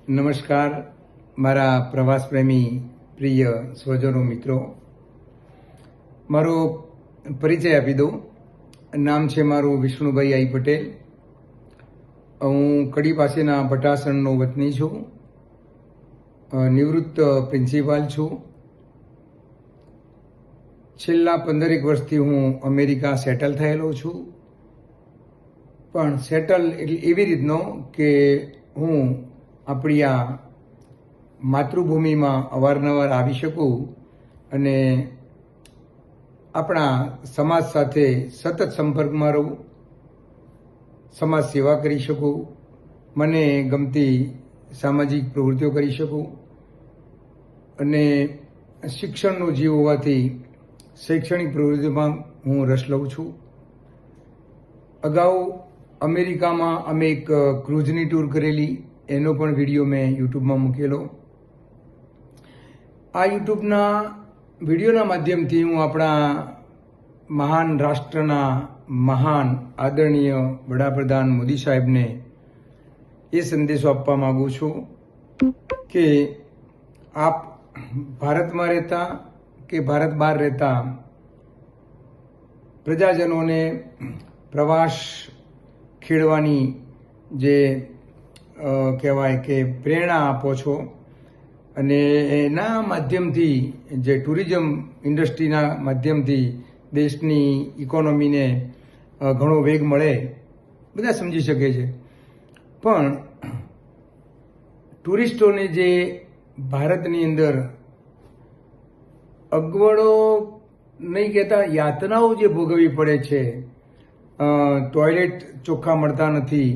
નમસ્કાર મારા પ્રવાસ પ્રેમી પ્રિય સ્વજનો મિત્રો, મારો પરિચય આપી દઉં. નામ છે મારું વિષ્ણુભાઈ આઈ પટેલ. હું કડી પાસેના ભટાસણનો વતની છું. નિવૃત્ત પ્રિન્સિપાલ છું. છેલ્લા 15 વર્ષથી હું અમેરિકા સેટલ થયેલો છું. પણ સેટલ એટલે એવી રીતનો કે હું આપણી આ માતૃભૂમિમાં અવારનવાર આવી શકું અને આપણા સમાજ સાથે સતત સંપર્કમાં રહું, સમાજ સેવા કરી શકું, મને ગમતી સામાજિક પ્રવૃત્તિઓ કરી શકું અને શિક્ષણનો જીવ હોવાથી શૈક્ષણિક પ્રવૃત્તિઓમાં હું રસ લઉં છું. અગાઉ અમેરિકામાં અમે એક ક્રૂઝની ટૂર કરેલી, એનો પણ વિડીયો મેં યુટ્યુબમાં મૂકેલો. આ યુટ્યુબના વિડીયોના માધ્યમથી હું આપણા મહાન રાષ્ટ્રના મહાન આદરણીય વડાપ્રધાન મોદી સાહેબને એ સંદેશો આપવા માગું છું કે આપ ભારતમાં રહેતા કે ભારત બહાર રહેતા પ્રજાજનોને પ્રવાસ ખેડવાની જે કહેવાય કે પ્રેરણા આપો છો અને એના માધ્યમથી જે ટુરિઝમ ઇન્ડસ્ટ્રીના માધ્યમથી દેશની ઇકોનોમીને ઘણો વેગ મળે, બધા સમજી શકે છે. પણ ટુરિસ્ટોને જે ભારતની અંદર અગવડો નહીં કહેતા યાતનાઓ જે ભોગવવી પડે છે, ટોયલેટ ચોખ્ખા મળતા નથી,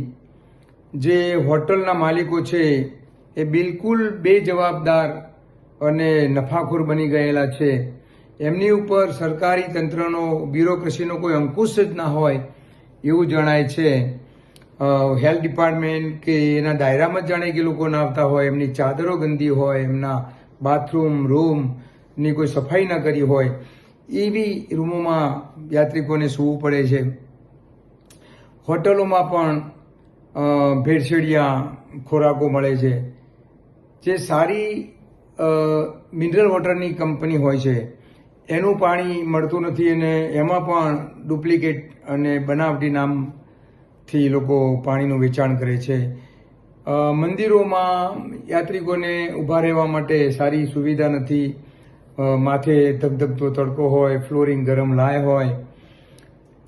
જે હોટલના માલિકો છે એ બિલકુલ બેજવાબદાર અને નફાખોર બની ગયેલા છે, એમની ઉપર સરકારી તંત્રનો બ્યુરોક્રેસીનો કોઈ અંકુશ જ ના હોય એવું જણાય છે. હેલ્થ ડિપાર્ટમેન્ટ કે એના દાયરામાં જ જાણે કે લોકો ના આવતા હોય, એમની ચાદરો ગંદી હોય, એમના બાથરૂમ રૂમની કોઈ સફાઈ ના કરી હોય, એવી રૂમોમાં યાત્રિકોને સૂવું પડે છે. હોટલોમાં પણ ભેળસેળિયા ખોરાકો મળે છે. જે સારી મિનરલ વોટરની કંપની હોય છે એનું પાણી મળતું નથી અને એમાં પણ ડુપ્લિકેટ અને બનાવટી નામથી લોકો પાણીનું વેચાણ કરે છે. મંદિરોમાં યાત્રિકોને ઊભા રહેવા માટે સારી સુવિધા નથી. માથે ધગધગતો તડકો હોય, ફ્લોરિંગ ગરમ લાય હોય.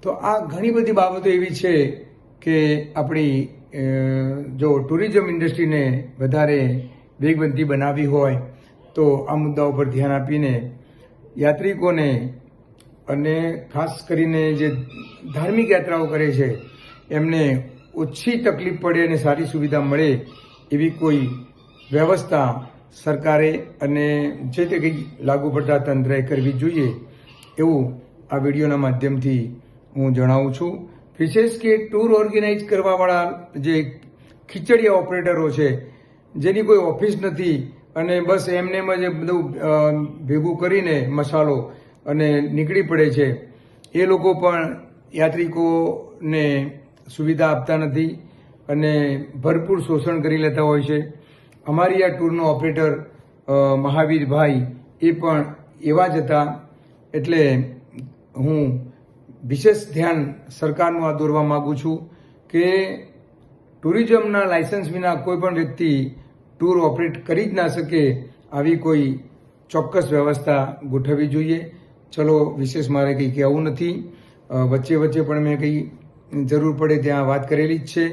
તો આ ઘણી બધી બાબતો એવી છે કે આપણી જો ટુરિઝમ ઇન્ડસ્ટ્રીને વધારે વેગવંતી બનાવવી હોય તો આ મુદ્દાઓ પર ધ્યાન આપીને યાત્રિકોને અને ખાસ કરીને જે ધાર્મિક યાત્રાઓ કરે છે એમને ઓછી તકલીફ પડે અને સારી સુવિધા મળે એવી કોઈ વ્યવસ્થા સરકારે અને જે તે કંઈ લાગુ પડતા તંત્રએ કરવી જોઈએ એવું આ વિડીયોના માધ્યમથી હું જણાવું છું. વિશેષ કે ટૂર ઓર્ગેનાઇઝ કરવાવાળા જે ખીચડિયા ઓપરેટરો છે, જેની કોઈ ઓફિસ નથી અને બસ એમને જ બધું ભેગું કરીને મસાલો અને નીકળી પડે છે, એ લોકો પણ યાત્રિકોને સુવિધા આપતા નથી અને ભરપૂર શોષણ કરી લેતા હોય છે. અમારી આ ટૂરનો ઓપરેટર મહાવીરભાઈ એ પણ એવા જ હતા. એટલે હું વિશેષ ધ્યાન સરકારનું આ દોરવા માગું છું કે ટુરિઝમના લાયસન્સ વિના કોઈ પણ વ્યક્તિ ટૂર ઓપરેટ કરી જ ના શકે આવી કોઈ ચોક્કસ વ્યવસ્થા ગોઠવવી જોઈએ. ચલો, વિશેષ મારે કંઈ કહેવું નથી. વચ્ચે વચ્ચે પણ મેં કંઈ જરૂર પડે ત્યાં વાત કરેલી જ છે.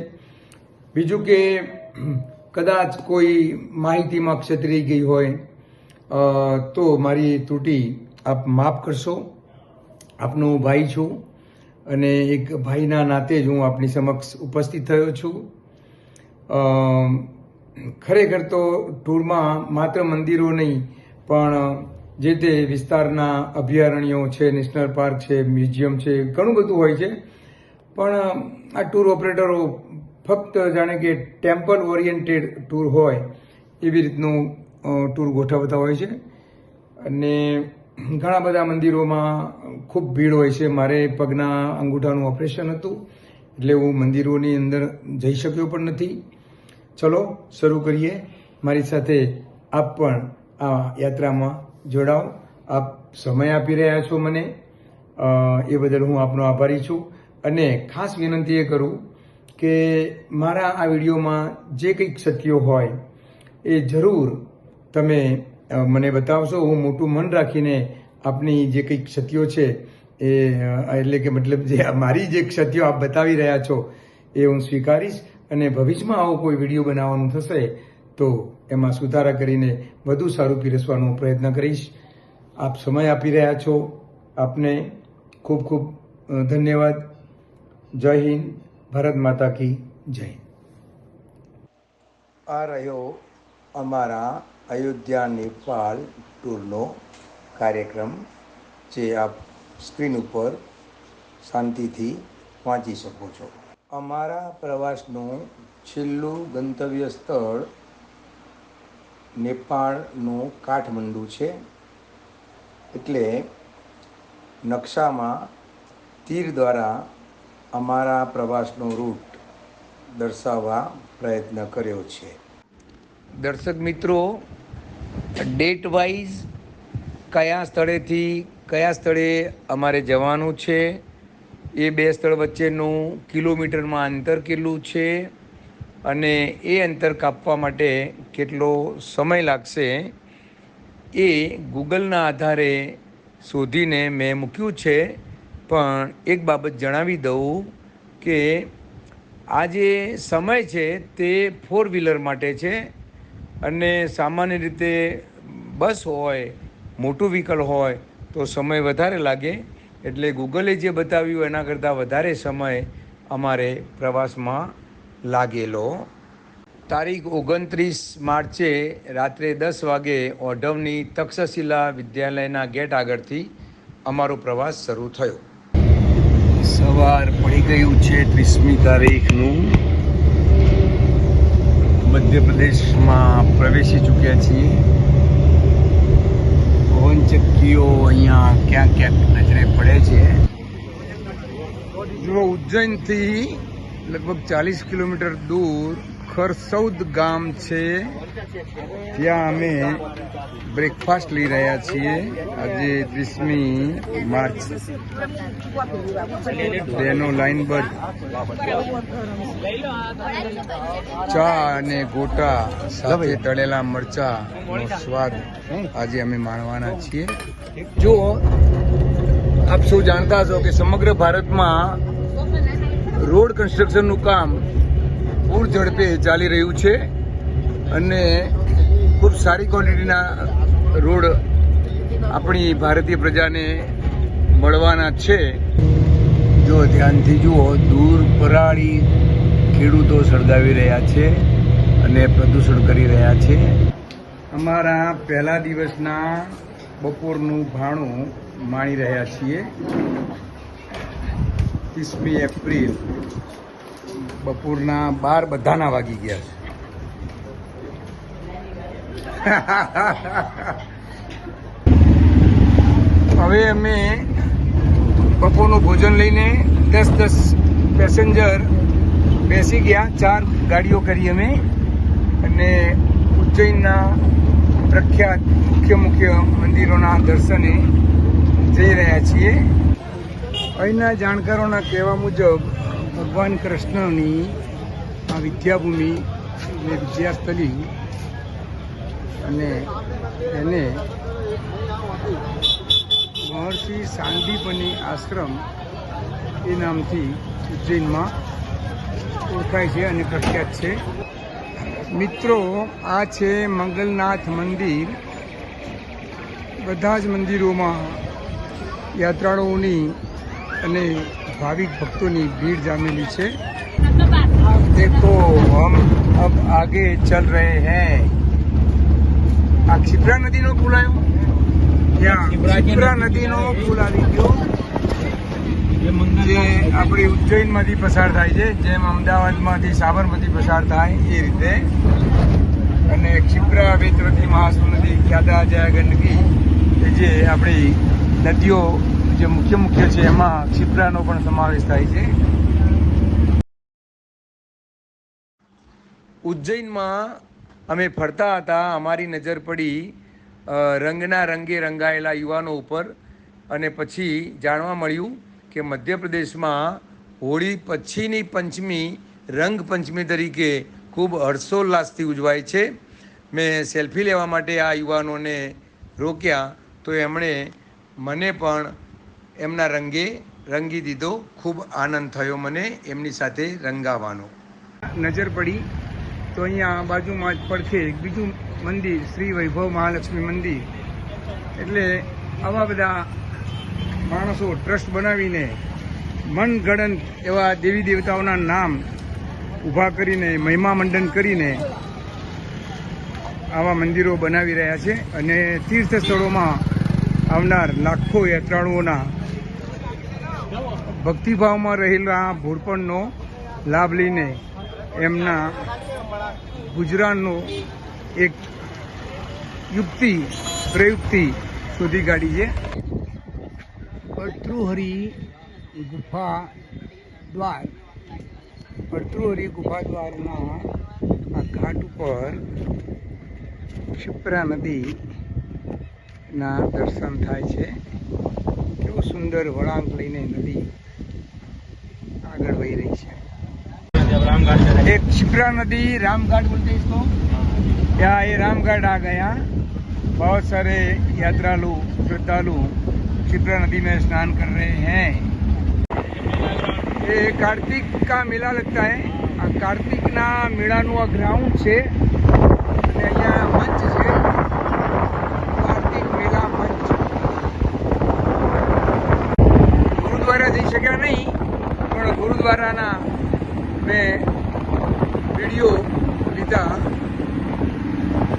બીજું કે કદાચ કોઈ માહિતીમાં ક્ષેત્રી ગઈ હોય તો મારી ત્રુટિ આપ માફ કરશો. આપનો ભાઈ છું અને એક ભાઈના નાતે જ હું આપની સમક્ષ ઉપસ્થિત થયો છું. ખરેખર તો ટૂરમાં માત્ર મંદિરો નહીં પણ જે તે વિસ્તારના અભયારણ્યો છે, નેશનલ પાર્ક છે, મ્યુઝિયમ છે, ઘણું બધું હોય છે. પણ આ ટૂર ઓપરેટરો ફક્ત જાણે કે ટેમ્પલ ઓરિએન્ટેડ ટૂર હોય એવી રીતનું ટૂર ગોઠવતા હોય છે અને ઘણા બધા મંદિરોમાં ખૂબ ભીડ હોય છે. મારે પગના અંગૂઠાનું ઓપરેશન હતું એટલે હું મંદિરોની અંદર જઈ શક્યો પણ નથી. ચલો શરૂ કરીએ. મારી સાથે આપ પણ આ યાત્રામાં જોડાઓ. આપ સમય આપી રહ્યા છો મને, એ બદલ હું આપનો આભારી છું. અને ખાસ વિનંતી એ કરું કે મારા આ વિડીયોમાં જે કંઈક સત્યો હોય એ જરૂર તમે મને બતાવશો. હું મોટું મન રાખીને આપની જે કંઈક સત્યો છે એ એટલે કે મતલબ જે મારી જે સત્યો આપ બતાવી રહ્યા છો એ હું સ્વીકારીશ. અને ભવિષ્યમાં આવો કોઈ વિડીયો બનાવવાનું થશે તો એમાં સુધારા કરીને વધુ સારું પીરસવાનો પ્રયત્ન કરીશ. આપ સમય આપી રહ્યા છો, આપને ખૂબ ખૂબ ધન્યવાદ. જય હિન્દ, ભારત માતા કી જય. આ રહ્યો અમારા અયોધ્યા નેપાળ ટૂરનો કાર્યક્રમ, જે આપ સ્ક્રીન ઉપર શાંતિથી વાંચી શકો છો. અમારા પ્રવાસનું છેલ્લું ગંતવ્ય સ્થળ નેપાળનું કાઠમંડુ છે. એટલે નકશામાં તીર દ્વારા અમારા પ્રવાસનો રૂટ દર્શાવવા પ્રયત્ન કર્યો છે. દર્શક મિત્રો, ડેટ વાઇઝ કયા સ્થળેથી કયા સ્થળે અમારે જવાનું છે, એ બે સ્થળ વચ્ચેનું કિલોમીટરમાં અંતર કેટલું છે અને એ અંતર કાપવા માટે કેટલો સમય લાગશે, એ ગૂગલના આધારે શોધીને મેં મૂક્યું છે. પણ એક બાબત જણાવી દઉં કે આ જે સમય છે તે 4 વ્હીલર માટે છે. અને સામાન્ય રીતે બસ હોય, મોટું વ્હીકલ હોય તો સમય વધારે લાગે. એટલે ગૂગલે જે બતાવ્યું એના કરતાં વધારે સમય અમારે પ્રવાસમાં લાગેલો. તારીખ 29 માર્ચે રાત્રે 10 વાગે ઓઢવની તક્ષશિલા વિદ્યાલયના ગેટ આગળથી અમારો પ્રવાસ શરૂ થયો. સવાર પડી ગયું છે 30મી તારીખનું. મધ્યપ્રદેશમાં પ્રવેશી ચૂક્યા છીએ. પવનચક્કીઓ અહીંયા ક્યાંક ક્યાંક નજરે પડે છે. જો ઉજ્જૈનથી લગભગ 40 કિલોમીટર દૂર ખરસૌદ ગામ છે, ત્યાં અમે બ્રેકફાસ્ટ લઈ રહ્યા છીએ. આજે 30મી માર્ચ. ટ્રેનો લાઈનબદ્ધ ચા અને ગોટા સાથે તળેલા મરચાંનો સ્વાદ આજે અમે માણવાના છીએ. જો આપ સૌ જાણતા છો કે સમગ્ર ભારતમાં રોડ કન્સ્ટ્રક્શનનું કામ પૂર ઝડપે ચાલી રહ્યું છે અને ખૂબ સારી ક્વોલિટીના રોડ આપણી ભારતીય પ્રજાને મળવાના છે. જો ધ્યાનથી જુઓ, દૂર પરાળી ખેડૂતો સળગાવી રહ્યા છે અને પ્રદૂષણ કરી રહ્યા છે. અમારા પહેલા દિવસના બપોરનું ભાણું માણી રહ્યા છીએ. 30મી એપ્રિલ બપોરના 12 બધાના વાગી ગયા છે. હવે અમે બપોરનું ભોજન લઈને 10 પેસેન્જર બેસી ગયા. 4 ગાડીઓ કરી અમે અને ઉજ્જૈનના પ્રખ્યાત મુખ્ય મંદિરોના દર્શને જઈ રહ્યા છીએ. અહીંના જાણકારોના કહેવા મુજબ ભગવાન કૃષ્ણની આ વિદ્યાભૂમિ અને વિદ્યાસ્થલી અને એને મહર્ષિ સાંદીપની આશ્રમ એ નામથી ઉજ્જૈનમાં ઓળખાય છે અને પ્રખ્યાત છે. મિત્રો, આ છે મંગલનાથ મંદિર. બધા જ મંદિરોમાં યાત્રાળુઓની અને ભાવિક ભક્તોની ભીડ જામેલી છે. देखो हम अब आगे चल रहे हैं. આ ક્ષિપ્રા નદીનો પુલ આવ્યો. ત્યાં ક્ષિપ્રા નદીનો પુલ આવી ગયો, જે આપણી ઉજ્જૈનમાંથી પસાર થાય છે, જેમ અમદાવાદમાંથી સાબરમતી પસાર થાય એ રીતે. અને ક્ષિપ્રા વેતવતી મહાસુ નદી, ખ્યાદા જયા ગંડકી, જે આપણી નદીઓ જે મુખ્ય છે એમાં ક્ષિપ્રાનો પણ સમાવેશ થાય છે. ઉજ્જૈનમાં અમે ફરતા હતા, અમારી નજર પડી રંગના રંગે રંગાયેલા યુવાનો ઉપર અને પછી જાણવા મળ્યું કે મધ્યપ્રદેશમાં હોળી પછીની પંચમી રંગ પંચમી તરીકે ખૂબ હર્ષોલ્લાસથી ઉજવાય છે. મેં સેલ્ફી લેવા માટે આ યુવાનોને રોક્યા તો એમણે મને પણ એમના રંગે રંગી દીધો. ખૂબ આનંદ થયો મને એમની સાથે રંગાવાનો. નજર પડી તો અહીંયા બાજુમાં જ પડખે એક બીજું મંદિર શ્રી વૈભવ મહાલક્ષ્મી મંદિર. એટલે આવા બધા માણસો ટ્રસ્ટ બનાવીને મનગણત એવા દેવી દેવતાઓના નામ ઊભા કરીને મહિમા મંડન કરીને આવા મંદિરો બનાવી રહ્યા છે અને તીર્થ સ્થળોમાં આવનાર લાખો યાત્રાળુઓના ભક્તિભાવમાં રહેલા ભોળપણનો લાભ લઈને એમના ગુજરાતનો એક યુક્તિ પ્રયુક્તિ શોધી કાઢી છે. ભર્તૃહરિ ગુફા દ્વાર, ભર્તૃહરિ ગુફા દ્વારના આ ઘાટ ઉપર ક્ષિપ્રા નદીના દર્શન થાય છે. કેવો સુંદર વળાંક લઈને નદી આગળ વહી રહી છે. एक शिप्रा नदी राम घाट बोलते हैं इसको, क्या ये राम घाट आ गया. बहुत सारे यात्रालु श्रद्धालु शिप्रा नदी में स्नान कर रहे हैं. ये कार्तिक का मेला लगता है. आ कार्तिक ना मेला નું આ ગ્રાઉન્ડ છે અને અહીંયા મંચ છે, કાર્તિક મેલા મંચ. ગુરુદ્વારા જઈ શક્યા નહીં પણ ગુરુદ્વારાના મેં વિડીયો લીધા.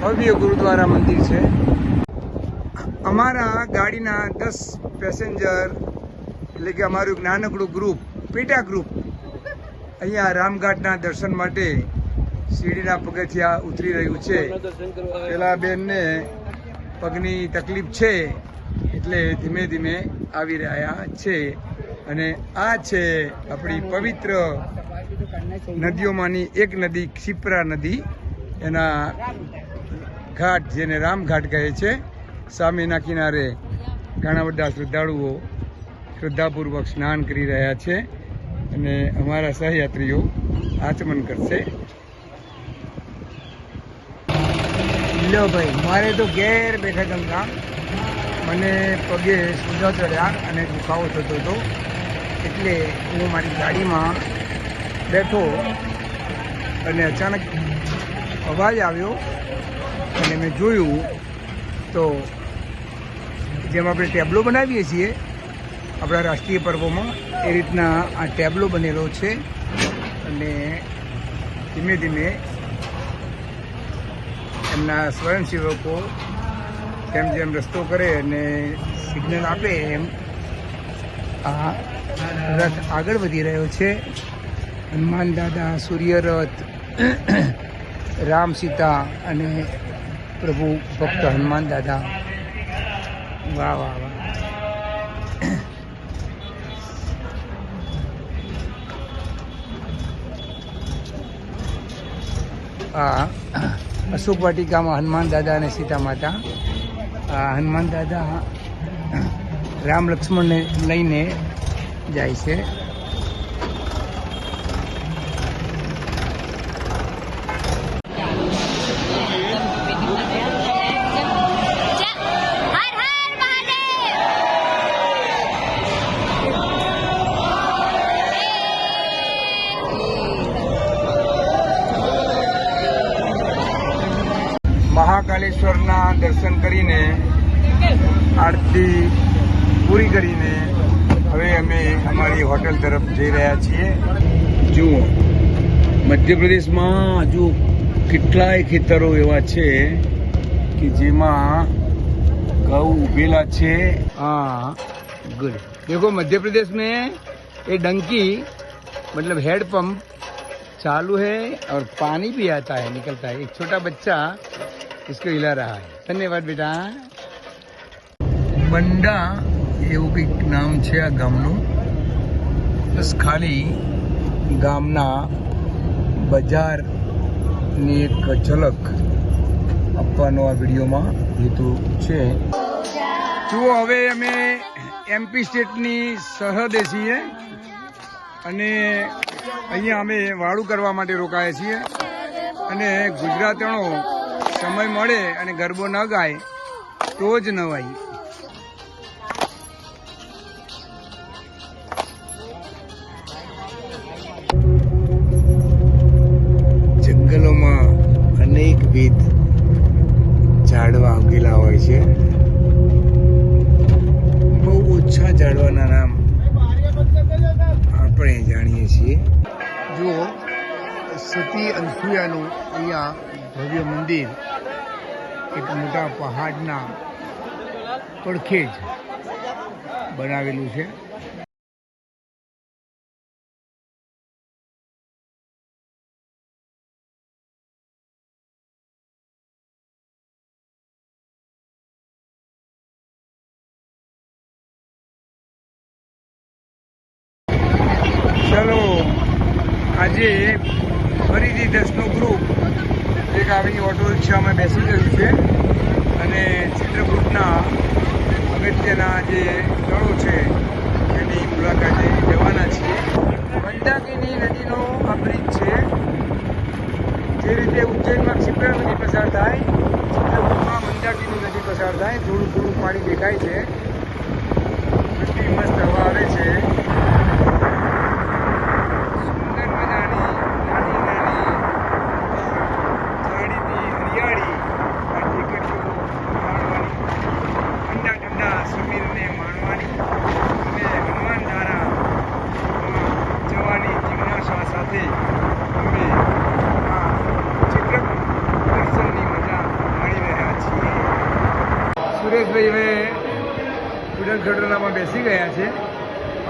ભવ્ય ગુરુદ્વારા મંદિર છે. અમારા ગાડીના 10 પેસેન્જર એટલે કે અમારું એક નાનકડું ગ્રુપ, પેટા ગ્રુપ અહીંયા રામઘાટના દર્શન માટે સીડીના પગથિયા ઉતરી રહ્યું છે. પેલા બેનને પગની તકલીફ છે એટલે ધીમે ધીમે આવી રહ્યા છે. અને આ છે આપણી પવિત્ર નદીઓમાંની એક નદી ક્ષિપ્રા નદી. એના ઘાટ જેને રામઘાટ કહે છે, સામેના કિનારે ઘણા બધા શ્રદ્ધાળુઓ શ્રદ્ધાપૂર્વક સ્નાન કરી રહ્યા છે અને અમારા સહયાત્રીઓ આચમન કરશે. લો ભાઈ, મારે તો ઘેર બેઠા ગંગા, મને પગે સૂજા ચડ્યા અને દુખાવો થતો હતો એટલે હું મારી ગાડીમાં બેઠો અને અચાનક અવાજ આવ્યો અને મેં જોયું તો જેમ આપણે ટેબલો બનાવીએ છીએ આપણા રાષ્ટ્રીય પર્વોમાં એ રીતના આ ટેબલો બનેલો છે અને ધીમે ધીમે એમના સ્વયંસેવકો જેમ જેમ રસ્તો કરે અને સિગ્નલ આપે એમ આ રથ આગળ વધી રહ્યો છે. હનુમાન દાદા, સૂર્યરથ, રામ સીતા અને પ્રભુ ભક્ત હનુમાન દાદા. વાહ વાહ વાહ. આ અશોક વાટિકામાં હનુમાન દાદા અને સીતા માતા. આ હનુમાન દાદા રામ લક્ષ્મણને લઈને જાય છે. મહાકાલેશ્વરના દર્શન કરીને આરતી પૂરી કરીને હવે અમે અમારી હોટલ તરફ જઈ રહ્યા છીએ. જુઓ, મધ્યપ્રદેશમાં હજુ કેટલાય ખેતરો એવા છે કે જેમાં ઘઉં ઉભેલા છે. हाँ गुड. देखो मध्य प्रदेश में ये डंकी मतलब हेड पंप चालू है और पानी भी आता है, निकलता है. एक छोटा बच्चा इसको हिला रहा है. धन्यवाद बेटा. બંડા એવું કંઈક નામ છે આ ગામનું. બસ ખાલી ગામના બજાર ની એક ઝલક આપવાનો આ વિડીયોમાં હેતુ છે. જુઓ, હવે અમે MP સ્ટેટની સરહદે છીએ અને અહીંયા અમે વાળું કરવા માટે રોકાયા છીએ. અને ગુજરાતીનો સમય મળે અને ગરબો ન ગાય તો જ નવાય. જંગલોમાં અનેકવિધ ઝાડવા ઉગેલા હોય છે. બહુ ઓછા ઝાડવાના નામ આપણે જાણીએ છીએ. જુઓ, સતી અનસુયાનું અહીંયા ભવ્ય મંદિર એક મોટા પહાડના પડખે જ બનાવેલું છે. ચલો, આજે ફરીથી 10નું ગ્રુપ એક આવી ઓટો રિક્ષામાં બેસી ગયું છે અને ચિત્રકૂટના અગત્યના જે સ્થળો છે એની મુલાકાતે જવાના છીએ. મંદાકિની નદીનો આ બ્રિજ છે. જે રીતે ઉજ્જૈનમાં ક્ષિપ્રા નદી પસાર થાય, ચિત્રકૂટમાં મંદાકિની નદી પસાર થાય. થોડું થોડું પાણી દેખાય છે. એટલી મસ્ત હવા આવે છે. સુરેશભાઈ હવે ઉડન ખટોલામાં બેસી ગયા છે.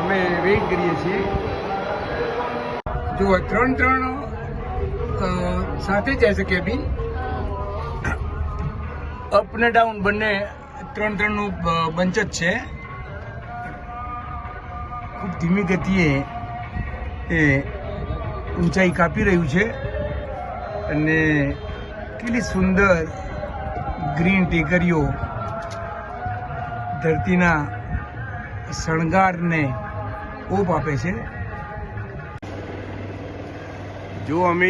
અમે વેઇટ કરીએ છીએ. જુઓ, ત્રણ સાથે જઈ શકે બી. અપ ને ડાઉન બંને ત્રણનું બંચ જ છે. ખૂબ ધીમી ગતિએ એ ઊંચાઈ કાપી રહ્યું છે અને કેટલી સુંદર ગ્રીન ટેકરીઓ ધરતીના શણગારને ઓપ આપે છે. જો અમે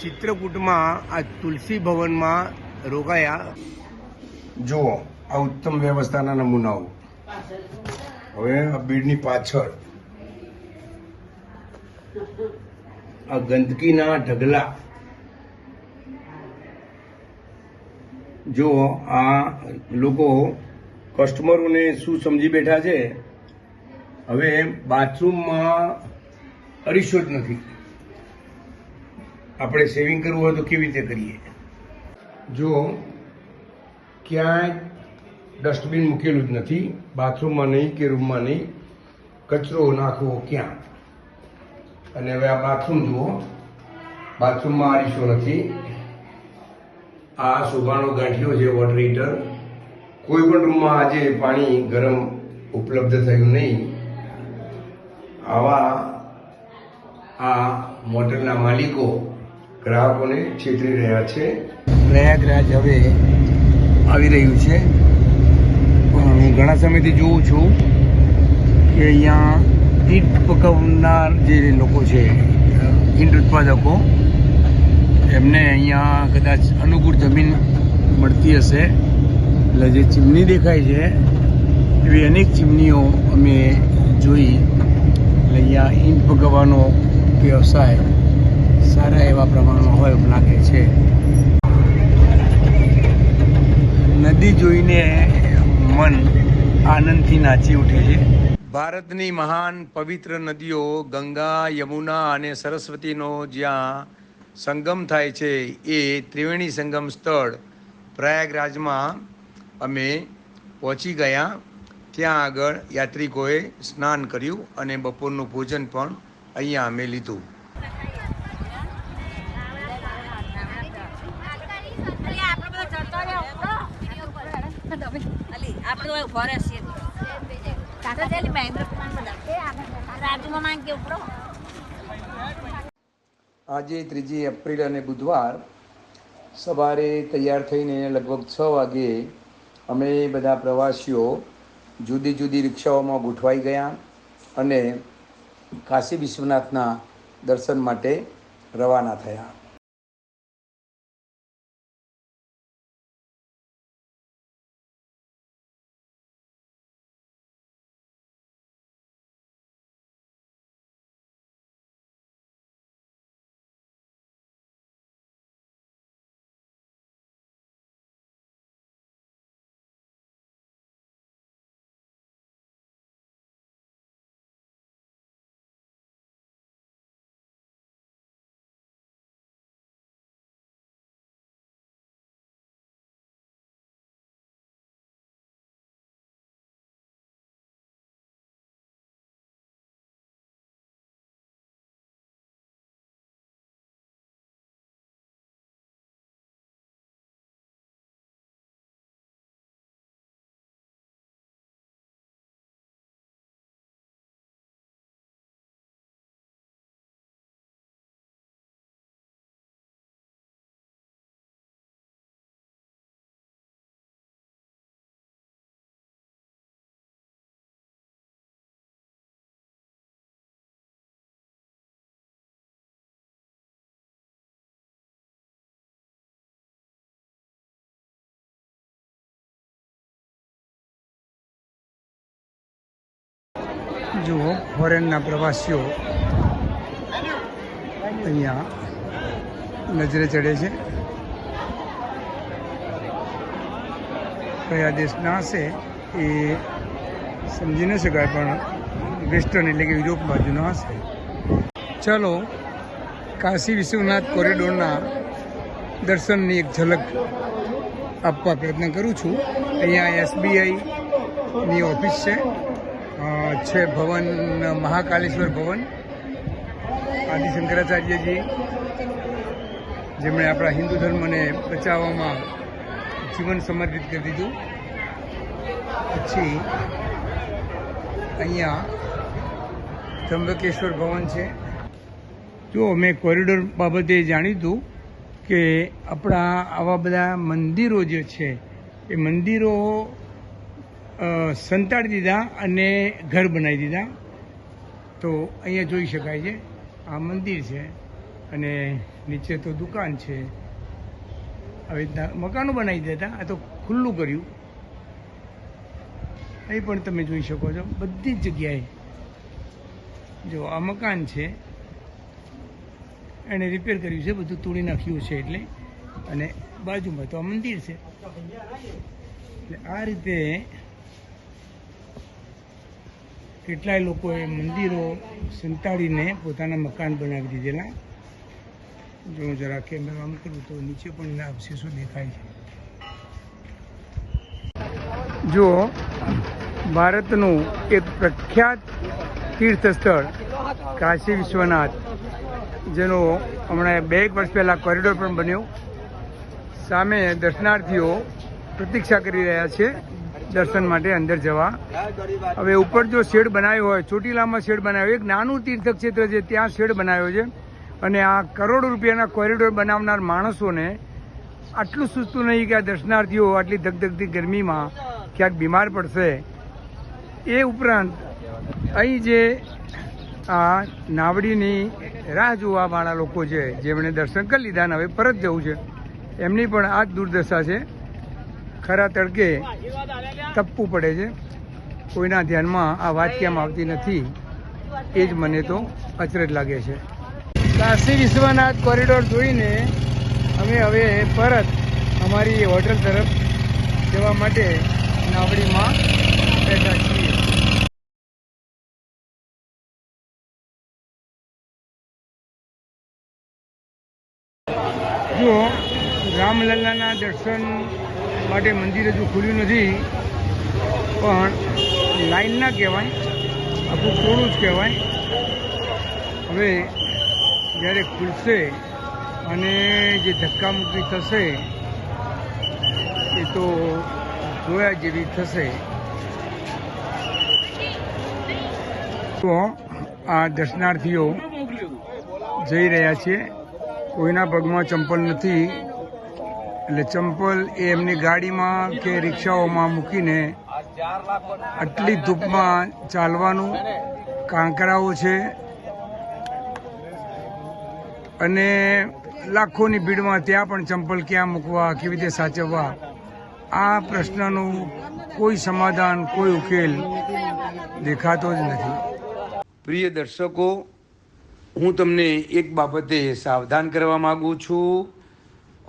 ચિત્રકૂટમાં આ તુલસી ભવનમાં રોકાયા. જુઓ, આ ઉત્તમ વ્યવસ્થાના નમૂનાઓ. હવે આ બીડની પાછળ આ ગંદકીના ઢગલા. જો આ લોકો કસ્ટમરોને શું સમજી બેઠા છે, હવે બાથરૂમમાં અરીસો જ નથી. આપણે સેવિંગ કરવું હોય તો કેવી રીતે કરીએ? જો ક્યાંય ડસ્ટબિન મૂકેલું જ નથી, બાથરૂમમાં નહીં કે રૂમમાં નહીં. કચરો નાખવો ક્યાં? અને હવે આ બાથરૂમ જુઓ, બાથરૂમમાં અરીસો નથી. આ શોભાનો ગાંઠિયો છે, વોટર હીટર. કોઈ પણ રૂમમાં આજે પાણી ગરમ ઉપલબ્ધ થયું નહીં. આવા આ મોટરના માલિકો ગ્રાહકોને છેતરી રહ્યા છે. પ્રયાગરાજ હવે આવી રહ્યું છે, પણ હું ઘણા સમયથી જોઉં છું કે અહીંયા ઈંટ પકવનાર જે લોકો છે, ઈંટ ઉત્પાદકો, એમને અહીંયા કદાચ અનુકૂળ જમીન મળતી હશે. એટલે જે ચીમની દેખાય છે એવી અનેક ચીમનીઓ અમે જોઈ. એટલે અહીંયા ઈંટ પકવવાનો વ્યવસાય સારા એવા પ્રમાણમાં હોય એવું લાગે છે. નદી જોઈને મન આનંદથી નાચી ઉઠે છે. ભારતની મહાન પવિત્ર નદીઓ ગંગા, યમુના અને સરસ્વતીનો જ્યાં સંગમ થાય છે એ ત્રિવેણી સંગમ સ્થળ પ્રયાગરાજમાં અમે પહોંચી ગયા. ત્યાં આગળ યાત્રિકોએ સ્નાન કર્યું અને બપોરનું ભોજન પણ અહીંયા અમે લીધું. આજે 3 એપ્રિલ અને બુધવાર સવારે તૈયાર થઈને લગભગ 6 વાગે અમે બધા પ્રવાસીઓ જુદી જુદી રિક્ષાઓમાં ગોઠવાઈ ગયા અને કાશી વિશ્વનાથના દર્શન માટે રવાના થયા. જુઓ ફોરેનના પ્રવાસીઓ અહીંયા નજરે ચડે છે. કયા દેશના હશે એ સમજી ન શકાય, પણ વેસ્ટર્ન એટલે કે યુરોપ બાજુના હશે. ચાલો કાશી વિશ્વનાથ કોરિડોરના દર્શનની એક ઝલક આપવા પ્રયત્ન કરું છું. અહીંયા SBIની ઓફિસ છે ભવન, મહાકાલેશ્વર ભવન. આદિ શંકરાચાર્યજી, જેમણે આપણા હિન્દુ ધર્મને બચાવવામાં જીવન સમર્પિત કરી દીધું. પછી અહીંયા ત્રંબકેશ્વર ભવન છે. જો મેં કોરિડોર બાબતે જાણ્યું હતું કે આપણા આવા બધા મંદિરો જે છે એ મંદિરો સંતાડી દીધા અને ઘર બનાવી દીધા. તો અહીંયા જોઈ શકાય છે, આ મંદિર છે અને નીચે તો દુકાન છે. આવી રીતના મકાનો બનાવી દેતા, આ તો ખુલ્લું કર્યું. અહીં પણ તમે જોઈ શકો છો બધી જ જગ્યાએ. જો આ મકાન છે, એણે રિપેર કર્યું છે, બધું તોડી નાખ્યું છે એટલે. અને બાજુમાં તો આ મંદિર છે. એટલે આ રીતે કેટલાય લોકોએ મંદિરો સંતાડીને પોતાના મકાન બનાવી દીધેલા. જો હું જરા કેમેરામાં કરું તો નીચે પણ એના અવશેષો દેખાય છે. જો ભારતનું એક પ્રખ્યાત તીર્થ સ્થળ કાશી વિશ્વનાથ, જેનો હમણાં 2 વર્ષ પહેલાં કોરિડોર પણ બન્યો. સામે દર્શનાર્થીઓ પ્રતીક્ષા કરી રહ્યા છે દર્શન માટે અંદર જવા. હવે ઉપર જો શેડ બનાવ્યો હોય, ચોટીલામાં શેડ બનાવ્યો, એક નાનું તીર્થક્ષેત્ર છે ત્યાં શેડ બનાવ્યો છે. અને આ કરોડો રૂપિયાના કોરિડોર બનાવનાર માણસોને આટલું સૂચતું નહીં કે આ દર્શનાર્થીઓ આટલી ધગધગતી ગરમીમાં ક્યાંક બીમાર પડશે. એ ઉપરાંત અહીં જે આ નાવડીની રાહ જોવાવાળા લોકો છે, જેમણે દર્શન કરી લીધા ને હવે પરત જવું છે, એમની પણ આ જ દુર્દશા છે. ખરા તડકે તપવું પડે છે. કોઈના ધ્યાનમાં આ વાત કેમ આવતી નથી, એ જ મને તો અચરજ લાગે છે. કાશી વિશ્વનાથ કોરિડોર જોઈને અમે હવે પરત અમારી હોટલ તરફ જવા માટે નાવડીમાં બેઠા છીએ. જો રામલલ્લાના દર્શન માટે મંદિર હજુ ખુલ્યું નથી, પણ લાઈન ના કહેવાય, આખું ટોળું જ કહેવાય. હવે જ્યારે ખુલશે અને જે ધક્કામુક્કી થશે એ તો જોયા જેવી થશે. તો આ દર્શનાર્થીઓ જઈ રહ્યા છે. કોઈના પગમાં ચંપલ નથી, એટલે ચંપલ એ એમની ગાડીમાં કે રિક્ષાઓમાં મૂકીને આટલી ધૂપમાં ચાલવાનું, કાંકરાઓ છે અને લાખોની ભીડમાં ત્યાં પણ ચંપલ ક્યાં મૂકવા, કેવી રીતે સાચવવા, આ પ્રશ્નનું કોઈ સમાધાન, કોઈ ઉકેલ દેખાતો જ નથી. પ્રિય દર્શકો, હું તમને એક બાબતે સાવધાન કરવા માગું છું.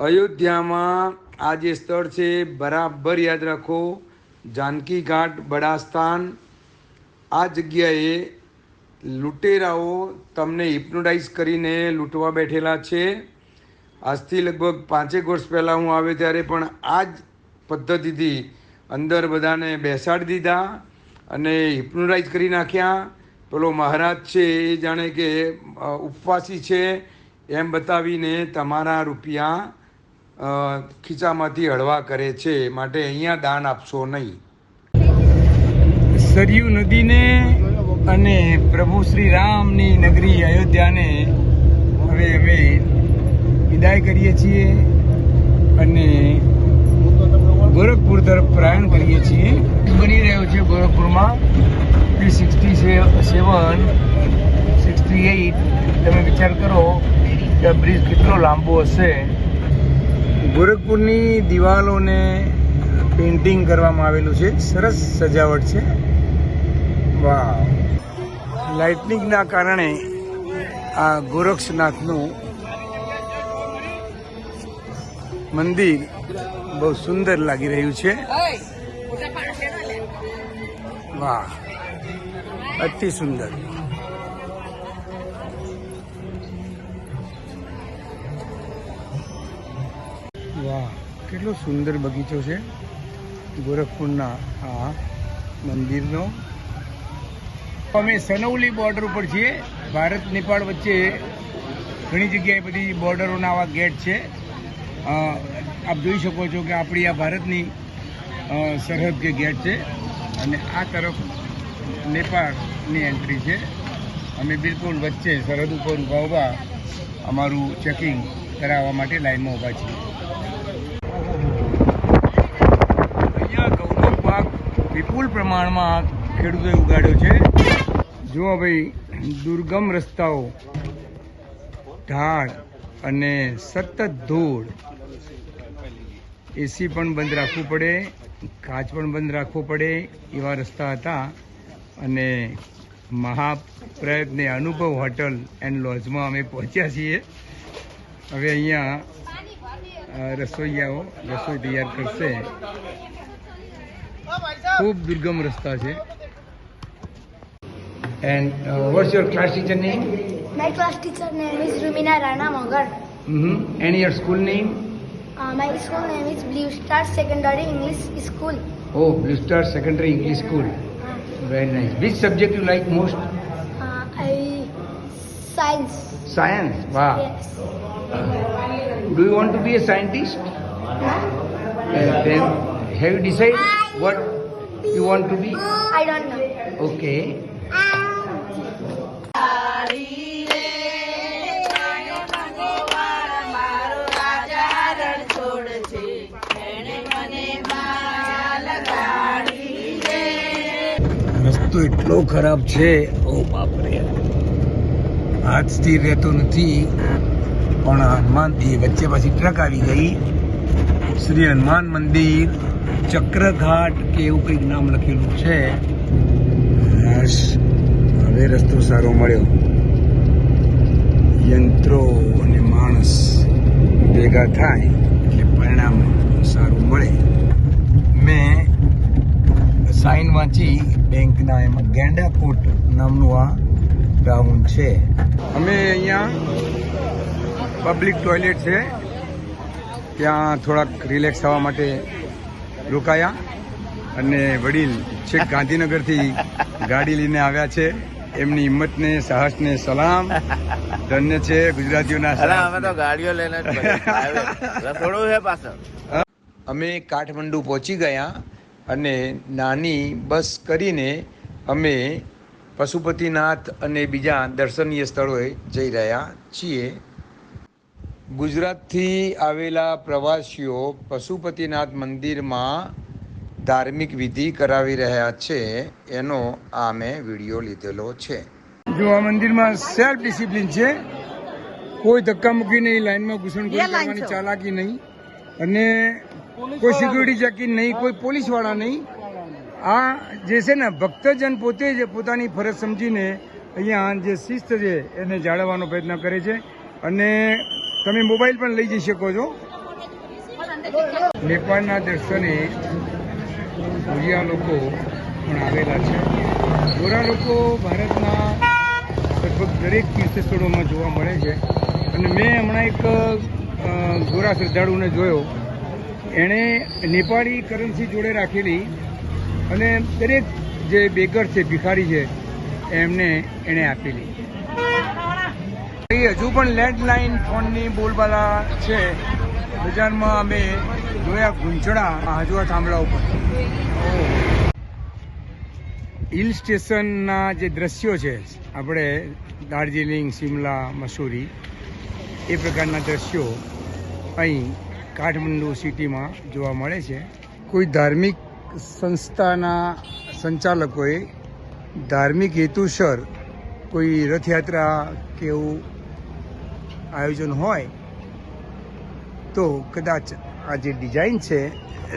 અયોધ્યામાં આ જે સ્થળ છે બરાબર યાદ રાખો, જાનકી ઘાટ બડાસ્થાન. આ જગ્યાએ લૂંટેરાઓ તમને હિપ્નોટાઇઝ કરીને લૂંટવા બેઠેલા છે. આજથી લગભગ 5 વર્ષ પહેલાં હું આવ્યો ત્યારે પણ આ જ પદ્ધતિથી અંદર બધાને બેસાડી દીધા અને હિપ્નોટાઇઝ કરી નાખ્યા. પેલો મહારાજ છે એ જાણે કે ઉપવાસી છે એમ બતાવીને તમારા રૂપિયા ખીચામાંથી હળવા કરે છે. માટે અહીંયા દાન આપશો નહીં. સરયુ નદીને અને પ્રભુ શ્રી રામની નગરી અયોધ્યાને હવે અમે વિદાય કરીએ છીએ અને ગોરખપુર તરફ પ્રયાણ કરીએ છીએ. બની રહ્યો છે ગોરખપુરમાં 67, 68. તમે વિચાર કરો કે બ્રિજ કેટલો લાંબો હશે. ગોરખપુરની દિવાલોને પેઇન્ટિંગ કરવામાં આવેલું છે, સરસ સજાવટ છે. વાહ! લાઇટનિંગના કારણે આ ગોરક્ષનાથનું મંદિર બહુ સુંદર લાગી રહ્યું છે. વાહ, અતિ સુંદર. વાહ, કેટલો સુંદર બગીચો છે ગોરખપુરના આ મંદિરનો. અમે સનૌલી બોર્ડર ઉપર છીએ. ભારત નેપાળ વચ્ચે ઘણી જગ્યાએ બધી બોર્ડરોના આવા ગેટ છે. આપ જોઈ શકો છો કે આપણી આ ભારતની સરહદ કે ગેટ છે અને આ તરફ નેપાળની એન્ટ્રી છે. અમે બિલકુલ વચ્ચે સરહદ ઉપર ઊભા અમારું ચેકિંગ કરાવવા માટે લાઈનમાં ઊભા છીએ. અહીંયા ઘઉંનો પાક વિપુલ પ્રમાણમાં ખેડૂતોએ ઉગાડ્યો છે. જુઓ ભાઈ, દુર્ગમ રસ્તાઓ, ઢાળ અને સતત ધૂળ. એસી પણ બંધ રાખવું પડે, કાચ પણ બંધ રાખવો પડે એવા રસ્તા હતા. અને મહાપ્રયત્ને અનુભવ હોટલ એન્ડ લોજમાં અમે પહોંચ્યા છીએ. હવે અહીંયા રસોઈયાઓ રસોઈ તૈયાર કરશે. ખૂબ દુર્ગમ રસ્તા છે. And what's your class teacher name? My class teacher name is Rumina Rana Magar. And your school name? My school name is Blue Star Secondary English School. Oh, Blue Star Secondary English School. Very nice. Which subject you like most? Science. Science. Wow. Yes. Do you want to be a scientist? Then have you decided what you want to be? I don't know. Okay. રસ્તો એટલો ખરાબ છે, ઓ બાપરે, હાથ સ્થિર રહેતો નથી. પણ હનુમાન એ વચ્ચે પાછી ટ્રક આવી ગઈ. શ્રી હનુમાન મંદિર ચક્રઘાટ કે એવું કંઈક નામ લખેલું છે. બસ હવે રસ્તો સારો મળ્યો. યંત્રો અને માણસ ભેગા થાય એટલે પરિણામ સારું મળે. મેં સાઇન વાંચી બેંકના, એમાં ગેંડા કોટ નામનું આ ગ્રાઉન્ડ છે. અમે અહીંયા પબ્લિક ટોયલેટ છે ત્યાં થોડાક રિલેક્સ થવા માટે રોકાયા. અને વડીલ છેક ગાંધીનગરથી ગાડી લઈને આવ્યા છે. એમની હિંમતને, સાહસને સલામ. ધન્ય છે ગુજરાતીઓના. અમે તો ગાડીઓ લઈને રસોડું છે પાછળ. અમે કાઠમંડુ પહોંચી ગયા અને નાની બસ કરીને અમે પશુપતિનાથ અને બીજા દર્શનીય સ્થળોએ જઈ રહ્યા છીએ. ગુજરાતથી આવેલા પ્રવાસીઓ પશુપતિનાથ મંદિરમાં ધાર્મિક વિધિ કરાવી રહ્યા છે, એનો આ મેં વિડીયો લીધેલો છે. જો આ મંદિરમાં સેલ્ફ ડિસિપ્લિન છે, કોઈ ધક્કામુક્કી નહીં, લાઈનમાં ઘૂસણખોરી કરવાની ચાલાકી નહીં, અને કોઈ સિક્યુરિટી ચેકિંગ નહીં, કોઈ પોલીસવાળા નહીં. આ જે છે ને ભક્તજન પોતે જ પોતાની ફરજ સમજીને અહીંયા જે શિસ્ત છે એને જાળવવાનો પ્રયત્ન કરે છે. અને તમે મોબાઈલ પણ લઈ જઈ શકો છો. નેપાળના દર્શને ભૂરિયા લોકો પણ આવેલા છે. ગોરા લોકો ભારતના લગભગ દરેક તીર્થ સ્થળોમાં જોવા મળે છે. અને મેં હમણાં એક ગોરા શ્રદ્ધાળુને જોયો, એણે નેપાળી કરન્સી જોડે રાખેલી અને દરેક જે બેગર છે, ભિખારી છે, એમને એણે આપેલી. હજુ પણ લેન્ડલાઇન ફોનની બોલબાલા છે. બજારમાં અમે જોયા ગુંચડા હજુ આ થાંભલા ઉપર. હિલ સ્ટેશનના જે દ્રશ્યો છે, આપણે દાર્જિલિંગ, શિમલા, મસૂરી, એ પ્રકારના દ્રશ્યો અહીં કાઠમંડુ સિટીમાં જોવા મળે છે. કોઈ ધાર્મિક સંસ્થાના સંચાલકોએ ધાર્મિક હેતુસર કોઈ રથયાત્રા કે એવું આયોજન હોય તો કદાચ આ જે ડિઝાઇન છે